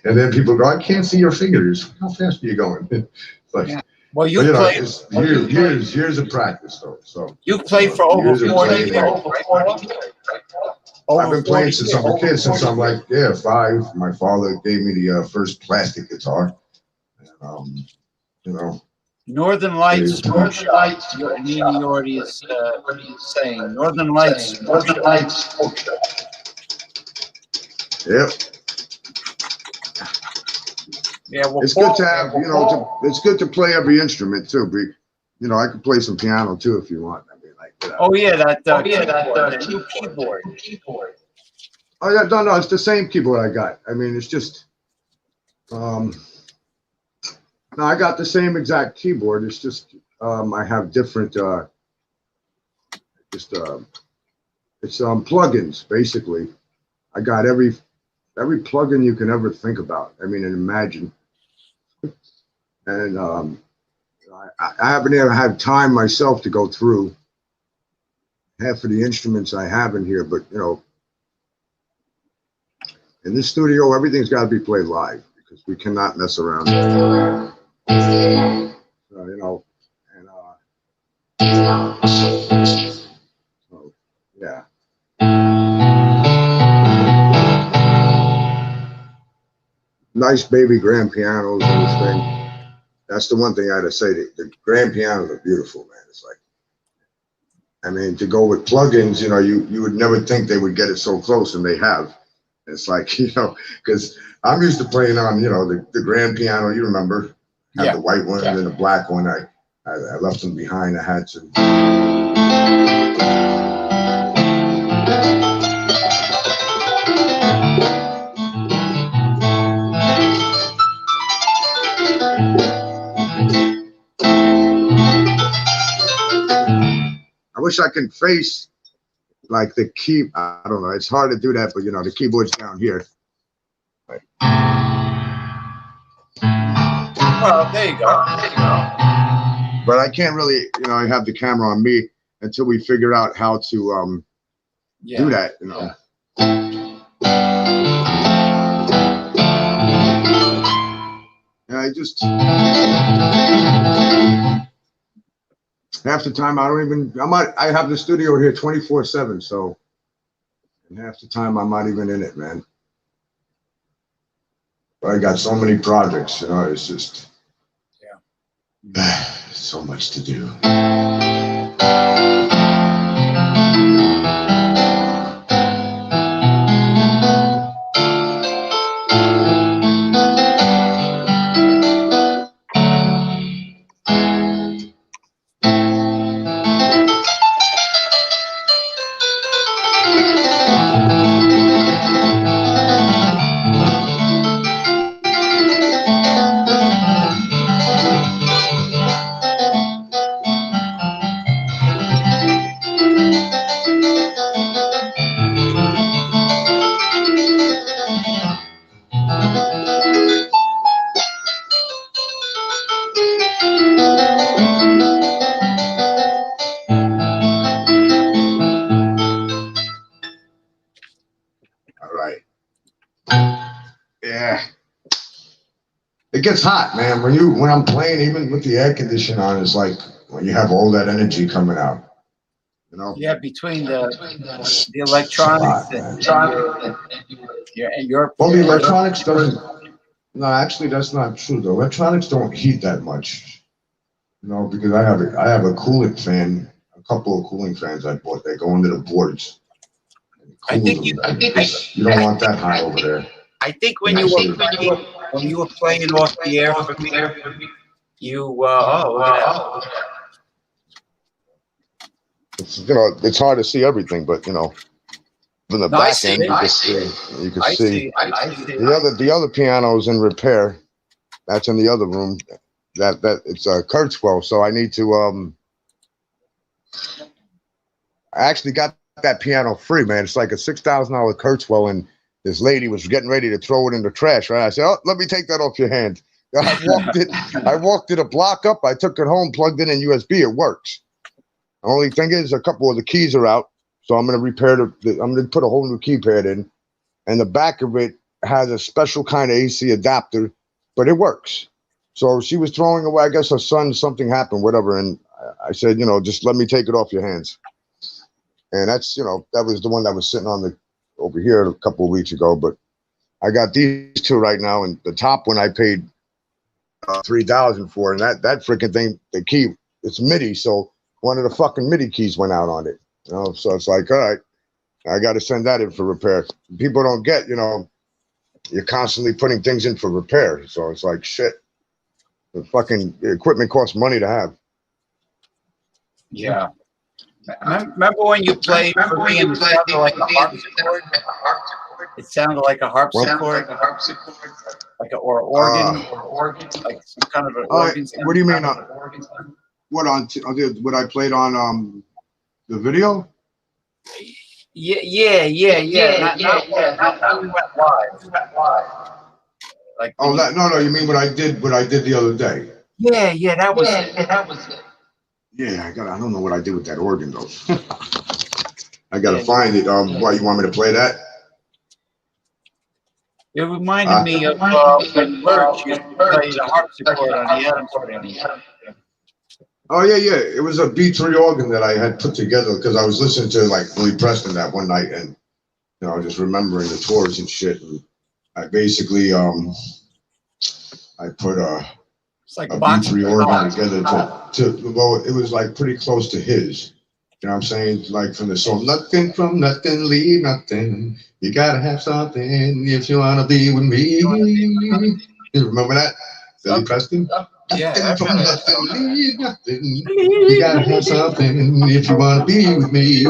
And then people go, I can't see your fingers. How fast are you going? It's like, yeah. Well, you know, it's years of practice, though. So you played for over 40 years, right? I've been playing since I'm a kid, since I'm like, 5. My father gave me the first plastic guitar. And, you know, Northern Lights Smoke Shop. Nina Yordi is saying Northern Lights Smoke Shop. Yep. Yeah, well, it's good to have, you know, it's good to play every instrument too. You know, I could play some piano too if you want. Oh yeah, that new keyboard. Oh yeah, no, it's the same keyboard I got. It's just, no, I got the same exact keyboard. It's just, I have different, it's plugins basically. I got every plugin you can ever think about. And imagine. And I haven't ever had time myself to go through half of the instruments I have in here, but in this studio, everything's got to be played live because we cannot mess around. And so, yeah. Nice baby grand pianos and this thing. That's the one thing I had to say. The grand pianos are beautiful, man. It's like, I mean, to go with plugins, you would never think they would get it so close, and they have. It's like, because I'm used to playing on, the grand piano. You remember, had the white one and the black one. I left them behind. I had to. I wish I could face like the key. I don't know. It's hard to do that, but the keyboard's down here. Well, there you go. But I can't really, I have the camera on me until we figure out how to do that. And I just half the time I have the studio here 24/7, so and half the time I'm not even in it, man. But I got so many projects, it's just so much to do. Yeah. It gets hot, man. When I'm playing, even with the air conditioner on, it's like when you have all that energy coming out. Yeah, between the electronics and your well, the electronics doesn't. No, actually, that's not true. The electronics don't heat that much. Because I have a cooling fan, a couple of cooling fans I bought. They go into the boards. I think you don't want that hot over there. I think when you were playing off the air for me, you look at that. It's hard to see everything, but from the back end you can see. The other piano's in repair. That's in the other room. That it's a Kurzweil, so I need to I actually got that piano free, man. It's like a $6,000 Kurzweil, and this lady was getting ready to throw it in the trash. Right? I said, "Oh, let me take that off your hand." I walked it a block up. I took it home, plugged it in USB. It works. The only thing is, a couple of the keys are out, so I'm going to repair I'm going to put a whole new keypad in, and the back of it has a special kind of AC adapter, but it works. So she was throwing away. I guess her son, something happened, whatever, and I said, just let me take it off your hands. And that's, that was the one that was sitting on over here a couple of weeks ago. But I got these two right now, and the top one I paid $3,000 for, and that freaking thing, the key, it's MIDI, so one of the fucking MIDI keys went out on it. So it's like, all right, I got to send that in for repair. People don't get, you're constantly putting things in for repair, so it's like shit. The fucking equipment costs money to have. Yeah. Remember when you played for me and it sounded like a harpsichord? It sounded like a harpsichord, or organ, like some kind of an organ. What do you mean? What I played on the video? Yeah. Not when we went live. Like no, you mean what I did the other day? Yeah, that was it. Yeah, I don't know what I did with that organ though. I gotta Yeah. find it. Why you want me to play that? It reminded me of when Lurch used to play the harpsichord on the Adams Family. Oh yeah. It was a B3 organ that I had put together because I was listening to like Billy Preston that one night, and just remembering the tours and shit. And I basically I put It's like a boxing. B3 organ together to well, it was like pretty close to his. You know what I'm saying? Like from the song, nothing from nothing, leave nothing. You gotta have something if you wanna be with me. You remember that? Billy Preston? Yeah, I Nothing from remember that nothing, song. leave nothing. You gotta have something if you wanna be with me.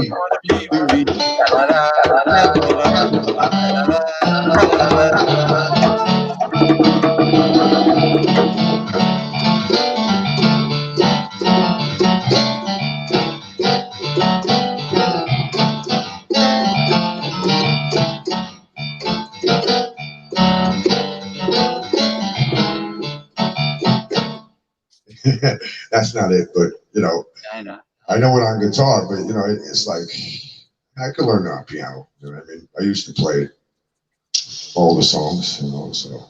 That's not it, but I know. I know it on guitar, but it's like I could learn it on piano. You know what I mean? I used to play all the songs, so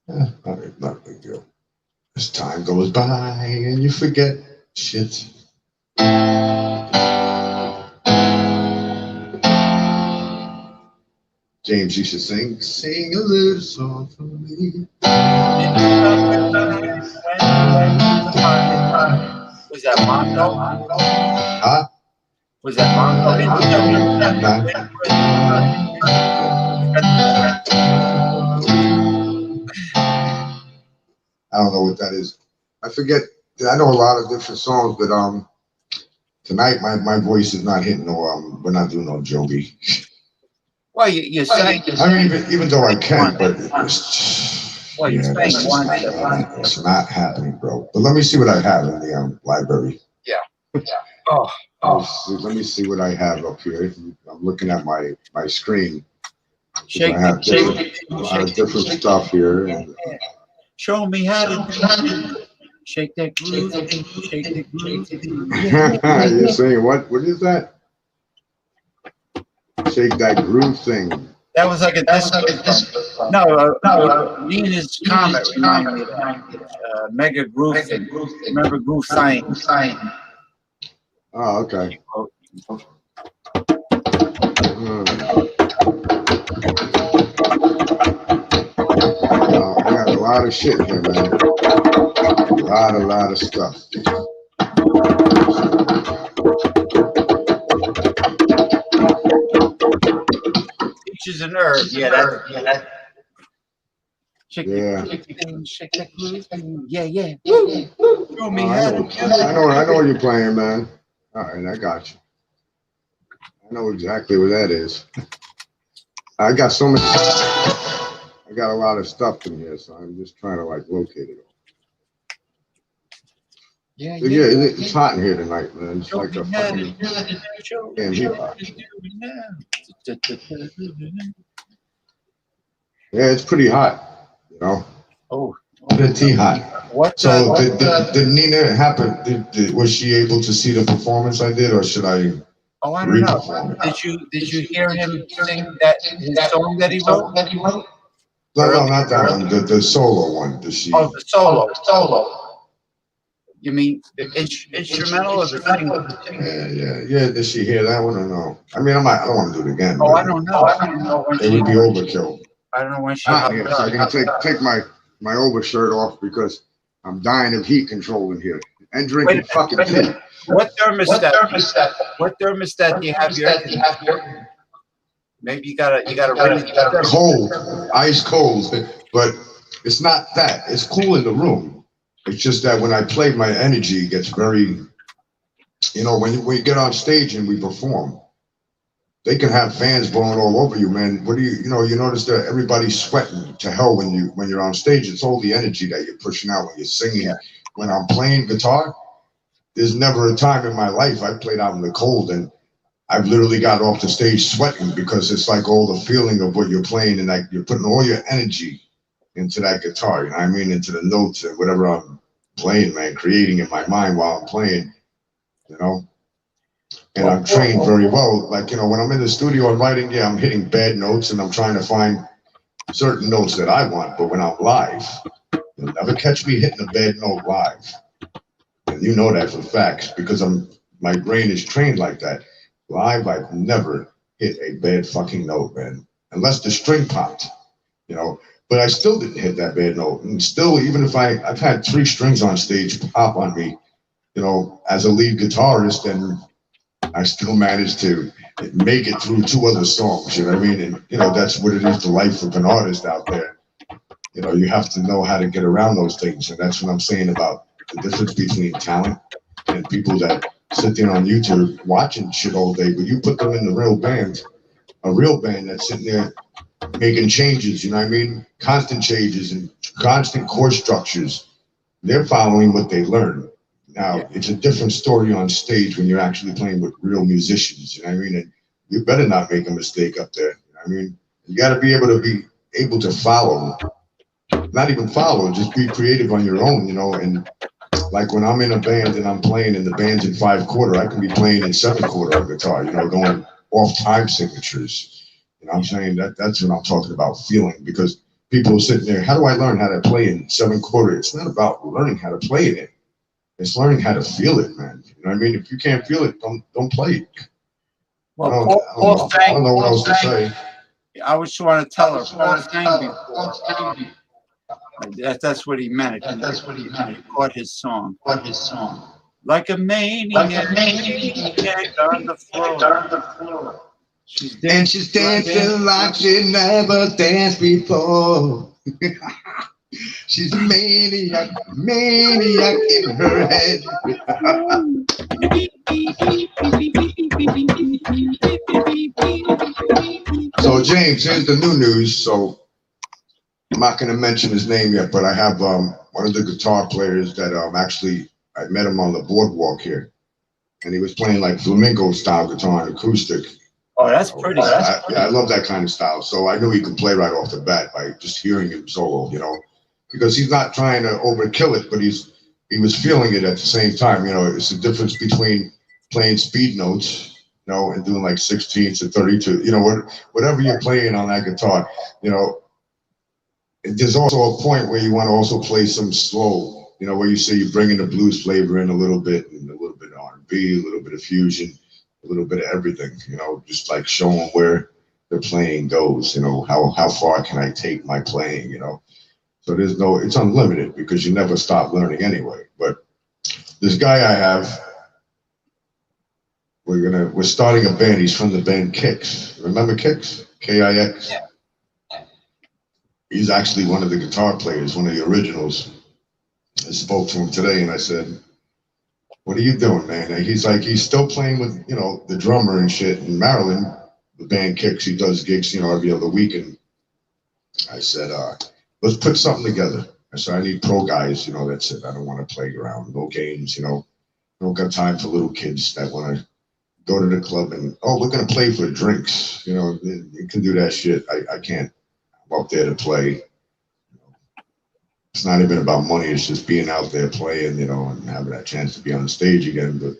not a big deal. As time goes by and you forget shit. James used to sing a little song for me. Was that Mongo? Huh? Was that Mongo? I don't know what that is. I forget. I know a lot of different songs, but tonight my voice is not hitting no we're not doing no Joby. Well, you sang. I mean, even though I can, but it's Well, you yeah, sang that's just one. not happening. It's not happening, bro. But let me see what I have in the library. Yeah. Oh. Let me see what I have up here. I'm looking at my screen. Shake I have it. a lot of different stuff here. And, Show me how to shake that groove. Shake that groove. you're saying what? What is that? Shake that groove thing. That was like a disco. No, Nina's Comet reminded me of that. Mega Groove thing. Remember Groove Science? Oh, okay. I got a lot of shit here, man. A lot of stuff. Peaches and herb. Yeah, that. Shake that groove. Yeah. Show me how to do it. I know what you're playing, man. All right, I got you. I know exactly what that is. I got so much. I got a lot of stuff in here, so I'm just trying to like locate it all. Yeah. It's hot in here tonight, man. It's like a fucking damn heat box. Yeah, it's pretty hot, Oh, pretty hot. What? So did Nina happen? Was she able to see the performance I did, or should I? Oh, I don't know. Did you hear him sing his song that he wrote? No, not that one. The solo one. Does she? Oh, the solo. You mean the instrumental or the single? Yeah. Did she hear that one or no? I mean, I don't want to do it again. Oh, I don't know. I don't know when it would be overkill. I don't know when she. So I'm gonna take my overshirt off because I'm dying of heat control in here and drinking fucking tea. What thermostat? What thermostat do you have here? Maybe you gotta cold, ice cold, but it's not that. It's cool in the room. It's just that when I play, my energy gets very, when we get on stage and we perform, they can have fans blowing all over you, man. What do you notice that everybody's sweating to hell when you're on stage. It's all the energy that you're pushing out when you're singing. Yeah. When I'm playing guitar, there's never a time in my life I played out in the cold and I've literally got off the stage sweating because it's like all the feeling of what you're playing and like you're putting all your energy into that guitar, you know what I mean? Into the notes and whatever I'm playing, man, creating in my mind while I'm playing, you know? And I'm trained very well. Like, you know, when I'm in the studio and writing, yeah, I'm hitting bad notes and I'm trying to find certain notes that I want. But when I'm live, you'll never catch me hitting a bad note live. And you know that for facts because my brain is trained like that. Live, I've never hit a bad fucking note, man. Unless the string popped, you know. But I still didn't hit that bad note. And still, even if I've had 3 strings on stage pop on me, you know, as a lead guitarist, and I still managed to make it through 2 other songs, you know what I mean? And, you know, that's what it is, the life of an artist out there. You know, you have to know how to get around those things. And that's what I'm saying about the difference between talent and people that sit there on YouTube watching shit all day, but you put them in the real band, a real band that's sitting there making changes, you know what I mean? Constant changes and constant chord structures. They're following what they learn. Now, it's a different story on stage when you're actually playing with real musicians, you know what I mean? And you better not make a mistake up there, you know what I mean? You got to be able to follow, not even follow, just be creative on your own, you know? And like when I'm in a band and I'm playing and the band's in 5/4, I can be playing in 7/4 on guitar, you know, going off time signatures. You know what I'm saying? That's what I'm talking about, feeling, because people are sitting there, how do I learn how to play in 7/4? It's not about learning how to play it. It's learning how to feel it, man. You know what I mean? If you can't feel it, don't play it. Well, I don't know what else to say. I was trying to tell her, Paul sang before. That's what he meant. That's what he meant. He caught his song. Like a maniac on the floor. She's dancing like she never danced before. She's a maniac in her head. So James, here's the new news. So I'm not going to mention his name yet, but I have one of the guitar players that actually I met him on the boardwalk here, and he was playing like flamenco style guitar and acoustic. Oh, that's pretty. I love that kind of style. So I knew he could play right off the bat by just hearing him solo, you know, because he's not trying to overkill it, but he was feeling it at the same time. You know, it's the difference between playing speed notes, you know, and doing like 16s to 32. You know, whatever you're playing on that guitar, you know. There's also a point where you want to also play some slow, you know, where you say you're bringing the blues flavor in a little bit, and a little bit of R&B, a little bit of fusion, a little bit of everything, you know, just like showing where the playing goes, you know, how far can I take my playing, you know. So it's unlimited because you never stop learning anyway. But this guy I have, we're starting a band. He's from the band Kix. Remember Kix? Kix? Yeah. He's actually one of the guitar players, one of the originals. I spoke to him today and I said, what are you doing, man? And he's like, he's still playing with, you know, the drummer and shit in Maryland, the band Kix. He does gigs, you know, every other week. And I said, let's put something together. I said, I need pro guys, you know, that's it. I don't want to play around, no games, you know. I don't got time for little kids that want to go to the club and, oh, we're going to play for drinks. You know, you can do that shit. I can't. I'm up there to play. It's not even about money. It's just being out there playing, you know, and having that chance to be on the stage again. But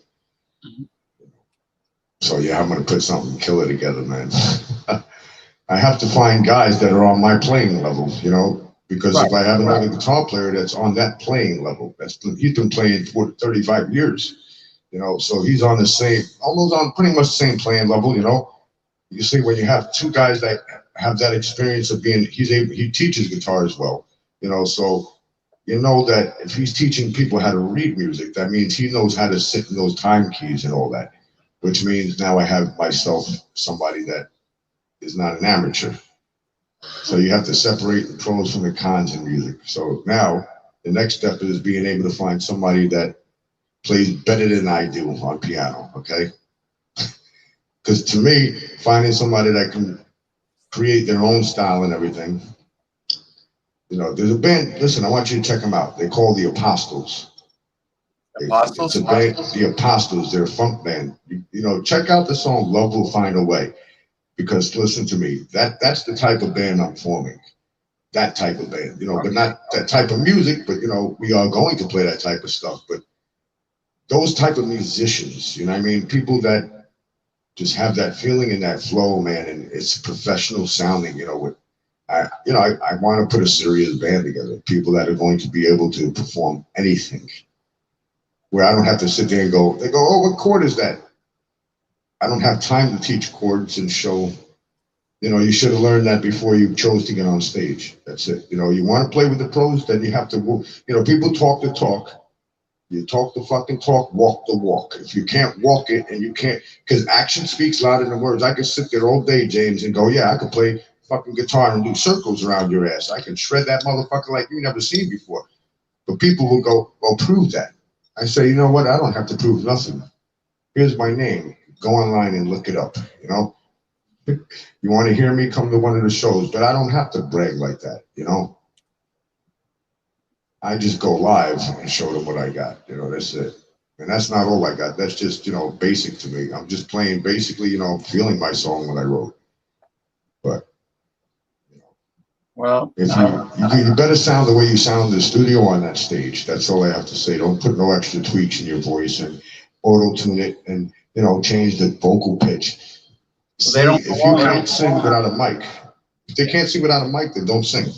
so yeah, I'm gonna put something killer together, man. I have to find guys that are on my playing level, you know, because if I have another guitar player that's on that playing level, he's been playing for 35 years, you know, so he's on the same, almost on pretty much the same playing level, you know. You see, when you have 2 guys that have that experience of being, he teaches guitar as well. You know, so you know that if he's teaching people how to read music, that means he knows how to sit in those time keys and all that, which means now I have myself somebody that is not an amateur. So you have to separate the pros from the cons in music. So now the next step is being able to find somebody that plays better than I do on piano, okay? Because to me, finding somebody that can create their own style and everything. You know, there's a band, listen, I want you to check them out. They're called the Apostles. Apostles? It's a band, the Apostles, they're a funk band. You know, check out the song Love Will Find a Way. Because listen to me, that's the type of band I'm forming. that type of band, you know, but not that type of music, but, you know, we are going to play that type of stuff. But those type of musicians, you know what I mean? People that just have that feeling and that flow, man, and it's professional sounding, you know, I want to put a serious band together, people that are going to be able to perform anything, where I don't have to sit there and they go, oh, what chord is that? I don't have time to teach chords and show. You know, you should have learned that before you chose to get on stage. That's it. You know, you want to play with the pros, then you have to, you know, people talk the talk. You talk the fucking talk, walk the walk. If you can't walk it and you can't, because action speaks louder than words. I could sit there all day, James, and go, yeah, I could play fucking guitar and do circles around your ass. I can shred that motherfucker like you never seen before. But people will go, well, prove that. I say, you know what? I don't have to prove nothing. Here's my name. Go online and look it up, you know? You want to hear me, come to one of the shows, but I don't have to brag like that, you know? I just go live and show them what I got, you know, that's it. And that's not all I got. That's just, you know, basic to me. I'm just playing basically, you know, feeling my song when I wrote. But, you know, well, if you better sound the way you sound in the studio on that stage. That's all I have to say. Don't put no extra tweaks in your voice and auto-tune it and, you know, change the vocal pitch. See, if you can't sing without a mic, if they can't sing without a mic, then don't sing.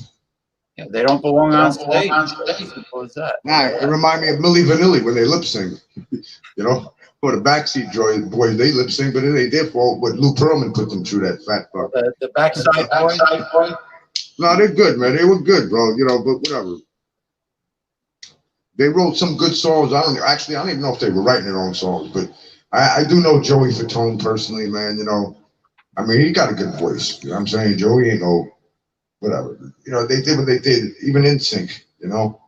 Yeah, they don't belong on stage. Simple as that. Nah, it remind me of Milli Vanilli when they lip sing. You know, or the Backseat Boys, they lip sing, but it ain't their fault. But Lou Pearlman put them through that fat fuck. The Backside Boys. No, they're good, man. They were good, bro. You know, but whatever. They wrote some good songs. I don't even know if they were writing their own songs, but I do know Joey Fatone personally, man. You know, I mean, he got a good voice. You know what I'm saying? Joey ain't no whatever. You know, they did what they did, even NSYNC, you know.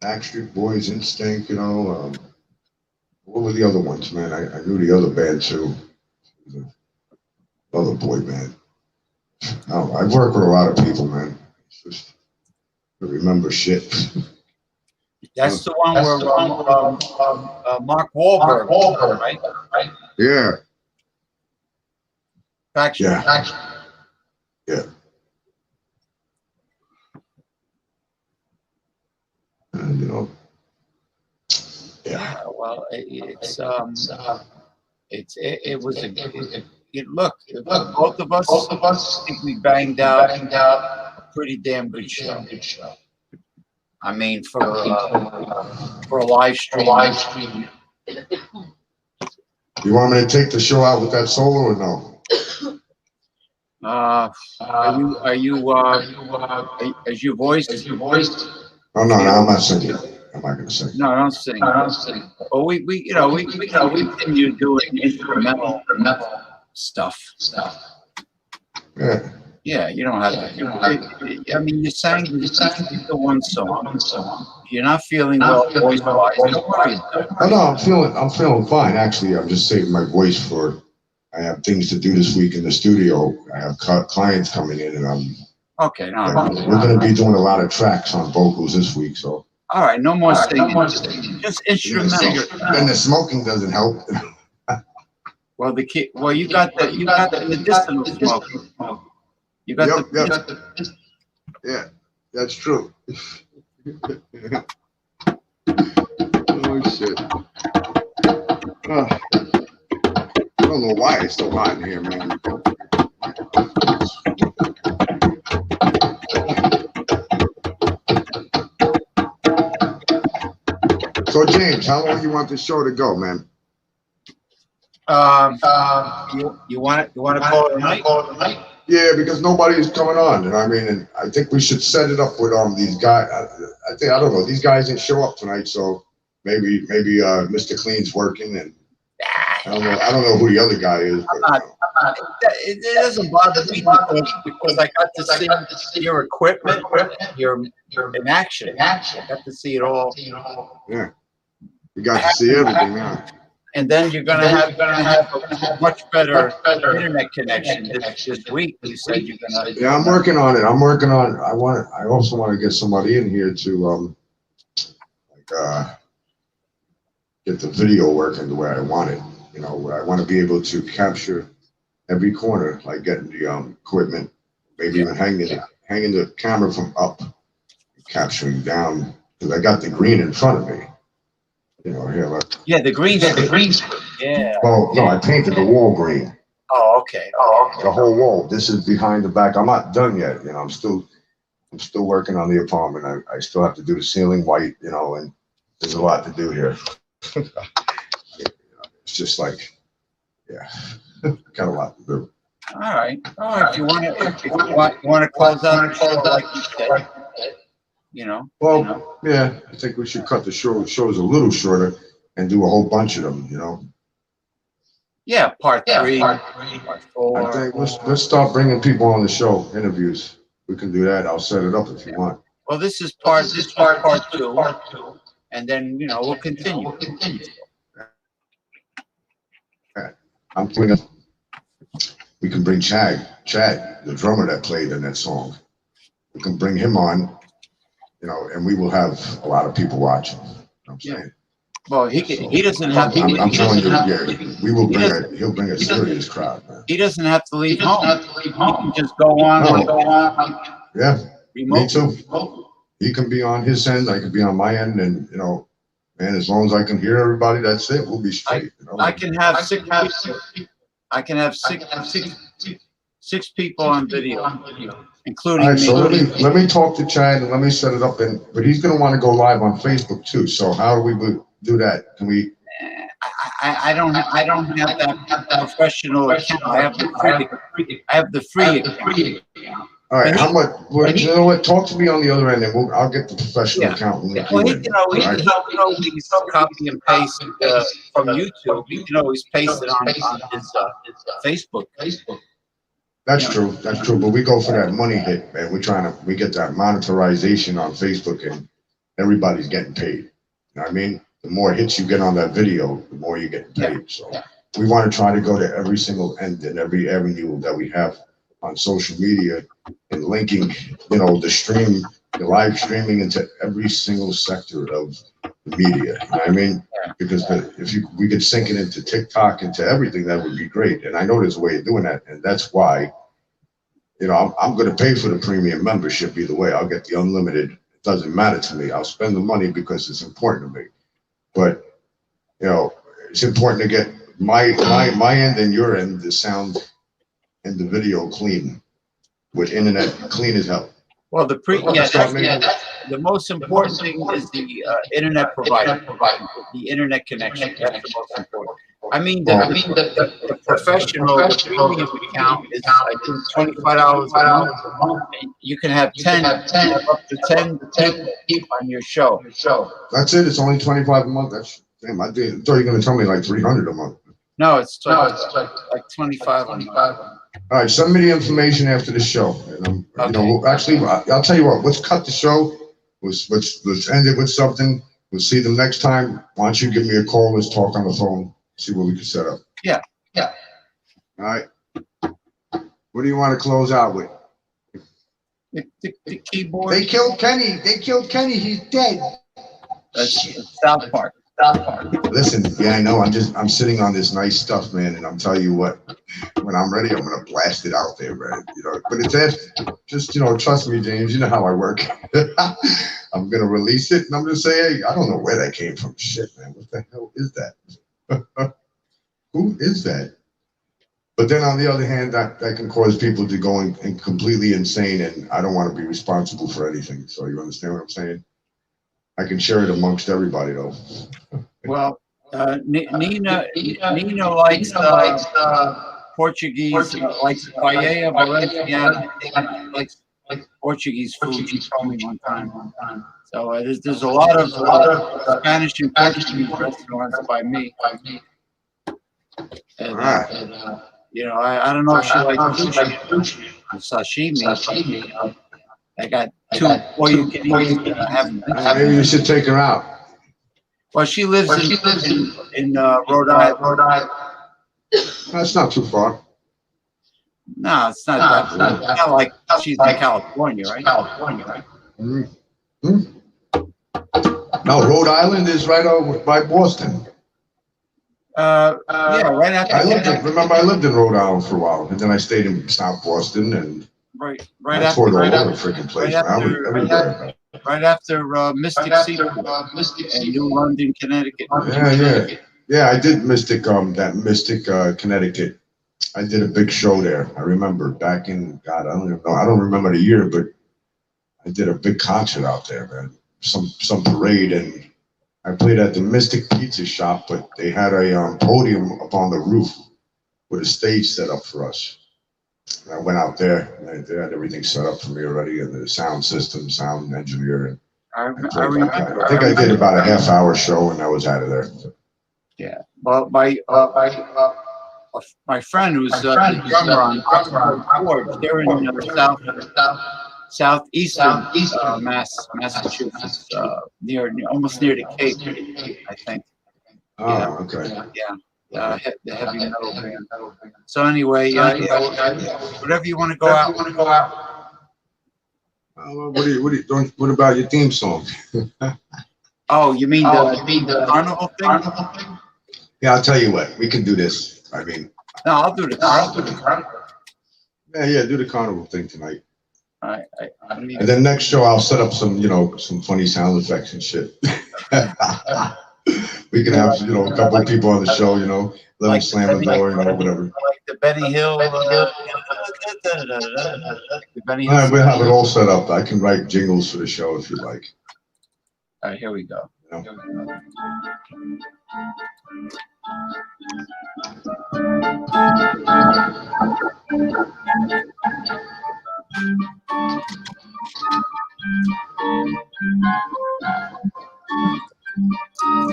Backstreet Boys, Instinct, you know. What were the other ones, man? I knew the other band too. The other boy band. I work with a lot of people, man. It's just to remember shit. That's the one where Mark Wahlberg, right? Yeah. Yeah. Yeah. And, you know. Yeah. Well, it look, both of us, I think we banged out a pretty damn good show. I mean, for a live stream. You want me to take the show out with that solo or no? Is your voice? Oh no, I'm not singing. I'm not gonna sing. No, don't sing. Well, we continue doing instrumental stuff. Yeah. Yeah, you don't have to. I mean, you sang the one song. If you're not feeling well voice-wise, don't worry about it. Oh no, I'm feeling fine. Actually, I'm just saving my voice for. I have things to do this week in the studio. I have clients coming in, and okay. No, we're going to be doing a lot of tracks on vocals this week. So. All right, no more singing. Just instrumental. Then the smoking doesn't help. Well, you got the medicinal smoking. You got Yeah, that's true. Oh shit. I don't know why it's so hot in here, man. So James, how long do you want this show to go, man? You want to call it a night? Yeah, because nobody's coming on, and I mean, and I think we should set it up with these guys. I don't know, these guys didn't show up tonight, so maybe Mr. Clean's working, and I don't know who the other guy is. But, it doesn't bother me because I got to see your equipment, your in action. I got to see it all. Yeah, you got to see everything now. And then you're gonna have a much better internet connection this week. You said you're gonna. Yeah, I'm working on it. I also want to get somebody in here to get the video working the way I want it. You know, where I want to be able to capture every corner, like getting the equipment maybe even hanging the camera from up, capturing down, because I got the green in front of me. You know, here, look. Yeah, the green screen. Yeah. Well, no, I painted the wall green. Oh, okay. The whole wall. This is behind the back. I'm not done yet. You know, I'm still working on the apartment. I still have to do the ceiling white, you know, and there's a lot to do here. It's just like, yeah, got a lot to do. All right. If you want to close out the show like you said, you know. Well, yeah, I think we should cut the shows a little shorter and do a whole bunch of them, you know. Yeah, part 3, part 4. I think let's start bringing people on the show, interviews. We can do that. I'll set it up if you want. Well, this is part 2, and then we'll continue. I'm thinking we can bring Chad, the drummer that played in that song. We can bring him on, and we will have a lot of people watching. You know what I'm saying. Well, he doesn't have to. I'm telling you, yeah, we will he'll bring a serious crowd, man. He doesn't have to leave home. He can just go on. Yeah, remote. Me too. He can be on his end, I can be on my end, and man, as long as I can hear everybody, that's it. We'll be straight. I can have six people on video, including All right, me. so let me talk to Chad and let me set it up. But he's going to want to go live on Facebook too. So how do we do that? Can we? I don't have that professional account. I have the free account. All right, how much? Well, you know what? Talk to me on the other end, and I'll get the professional account. Well, he can always copy and paste from YouTube. He can always paste it on his Facebook. That's true. That's true. But we go for that money hit, man. We get that monetization on Facebook, and everybody's getting paid. You know what I mean? The more hits you get on that video, the more you get paid. So we want to try to go to every single end and every avenue that we have on social media and linking, the live streaming into every single sector of the media. You know what I mean? Because we could sync it into TikTok, into everything, that would be great. And I know there's a way of doing that, and that's why, I'm going to pay for the premium membership either way. I'll get the unlimited. It doesn't matter to me. I'll spend the money because it's important to me. But it's important to get my end and your end, the sound and the video clean, with internet clean as hell. Well, the most important thing is the internet provider, the internet connection. That's the most important. I mean, the professional, the premium account is, I think, $25 a month. You can have 10 up to 10 people on your show. That's it. It's only $25 a month. Damn, I thought you were going to tell me like $300 a month. No, it's like 25 a month. All right, send me the information after the show. And actually, I'll tell you what. Let's cut the show. Let's end it with something. We'll see them next time. Why don't you give me a call? Let's talk on the phone. See what we can set up. Yeah. All right. What do you want to close out with? The keyboard. They killed Kenny. He's dead. That's South Park. Listen, yeah, I know. I'm sitting on this nice stuff, man, and I'm telling you what. When I'm ready, I'm gonna blast it out there, man. But it's just trust me, James. You know how I work. I'm gonna release it, and I'm gonna say, hey, I don't know where that came from. Shit, man, what the hell is that? Who is that? But then on the other hand, that can cause people to go and completely insane, and I don't want to be responsible for anything. So you understand what I'm saying? I can share it amongst everybody, though. Well, Nina likes Portuguese, likes paella valenciana, likes Portuguese food. She told me one time. So there's a lot of Spanish and Portuguese restaurants by me. And, I don't know if she likes sushi, sashimi. I got 2 all-you-can-eat that I haven't been to. Maybe you should take her out. Well, she lives in Rhode Island. That's not too far. No, it's not that. It's not like she's in California, right? Mm-hmm. No, Rhode Island is right over by Boston. Yeah, right after. I lived in Rhode Island for a while, and then I stayed in South Boston, and right I after, toured all over the freaking place, man. I was everywhere. right after Mystic Seaport in New London, Connecticut. Yeah. I did that Mystic, Connecticut. I did a big show there. I remember back in God, I don't even know. I don't remember the year, but I did a big concert out there, man. Some parade, and I played at the Mystic Pizza Shop, but they had a podium up on the roof with a stage set up for us. And I went out there, and they had everything set up for me already, and the sound system, sound engineer, and I think I did about a half-hour show, and I was out of there. Yeah. Well, my friend who's the drummer on Forge, they're in southeastern Massachusetts, almost near the Cape, I think. Oh, okay. Yeah, the heavy metal band. So anyway, whatever you want to go out. What about your theme song? Oh, you mean the carnival thing? Yeah, I'll tell you what. We can do this. I mean, no, I'll do the carnival. Yeah, do the carnival thing tonight. All right. And then next show, I'll set up some funny sound effects and shit. We can have, a couple of people on the show, let them slam the door, whatever. Like the Benny Hill. We'll have it all set up. I can write jingles for the show if you like. All right, here we go.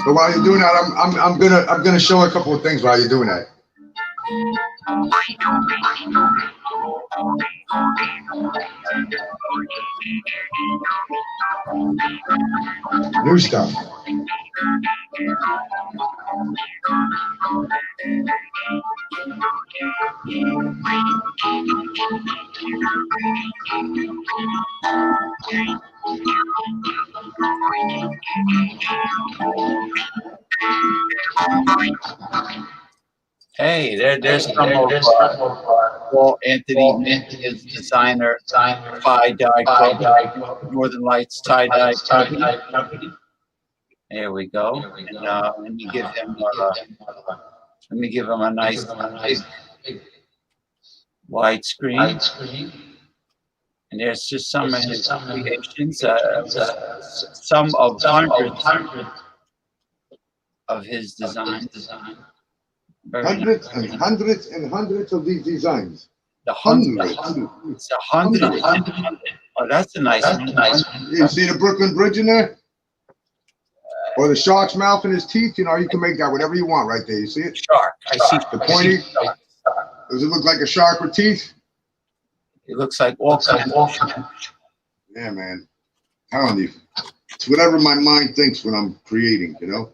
So while you're doing that, I'm gonna show a couple of things while you're doing that. New stuff. Hey, there's some of Paul Anthony, his designer, tie-dye Northern Lights tie-dye company. There we go. And let me give him a nice big wide screen. And there's just some of his creations, some of hundreds of his designs. Hundreds and hundreds and hundreds of these designs. The hundreds. It's 100. Oh, that's a nice one. You see the Brooklyn Bridge in there? Or the shark's mouth and his teeth? You can make that whatever you want right there. You see it? Shark. I see the pointy. Does it look like a shark with teeth? It looks like all kinds of shit. Yeah, man. I'm telling you. It's whatever my mind thinks when I'm creating, You know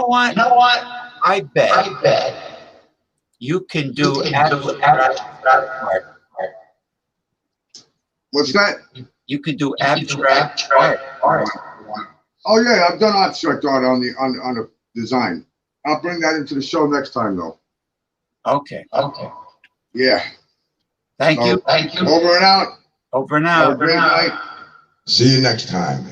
what? I bet you can do abstract art. What's that? You can do abstract art. Oh yeah, I've done abstract art on the design. I'll bring that into the show next time though. Okay. Yeah. Thank you. Over and out. Over and out. Have a great night. See you next time.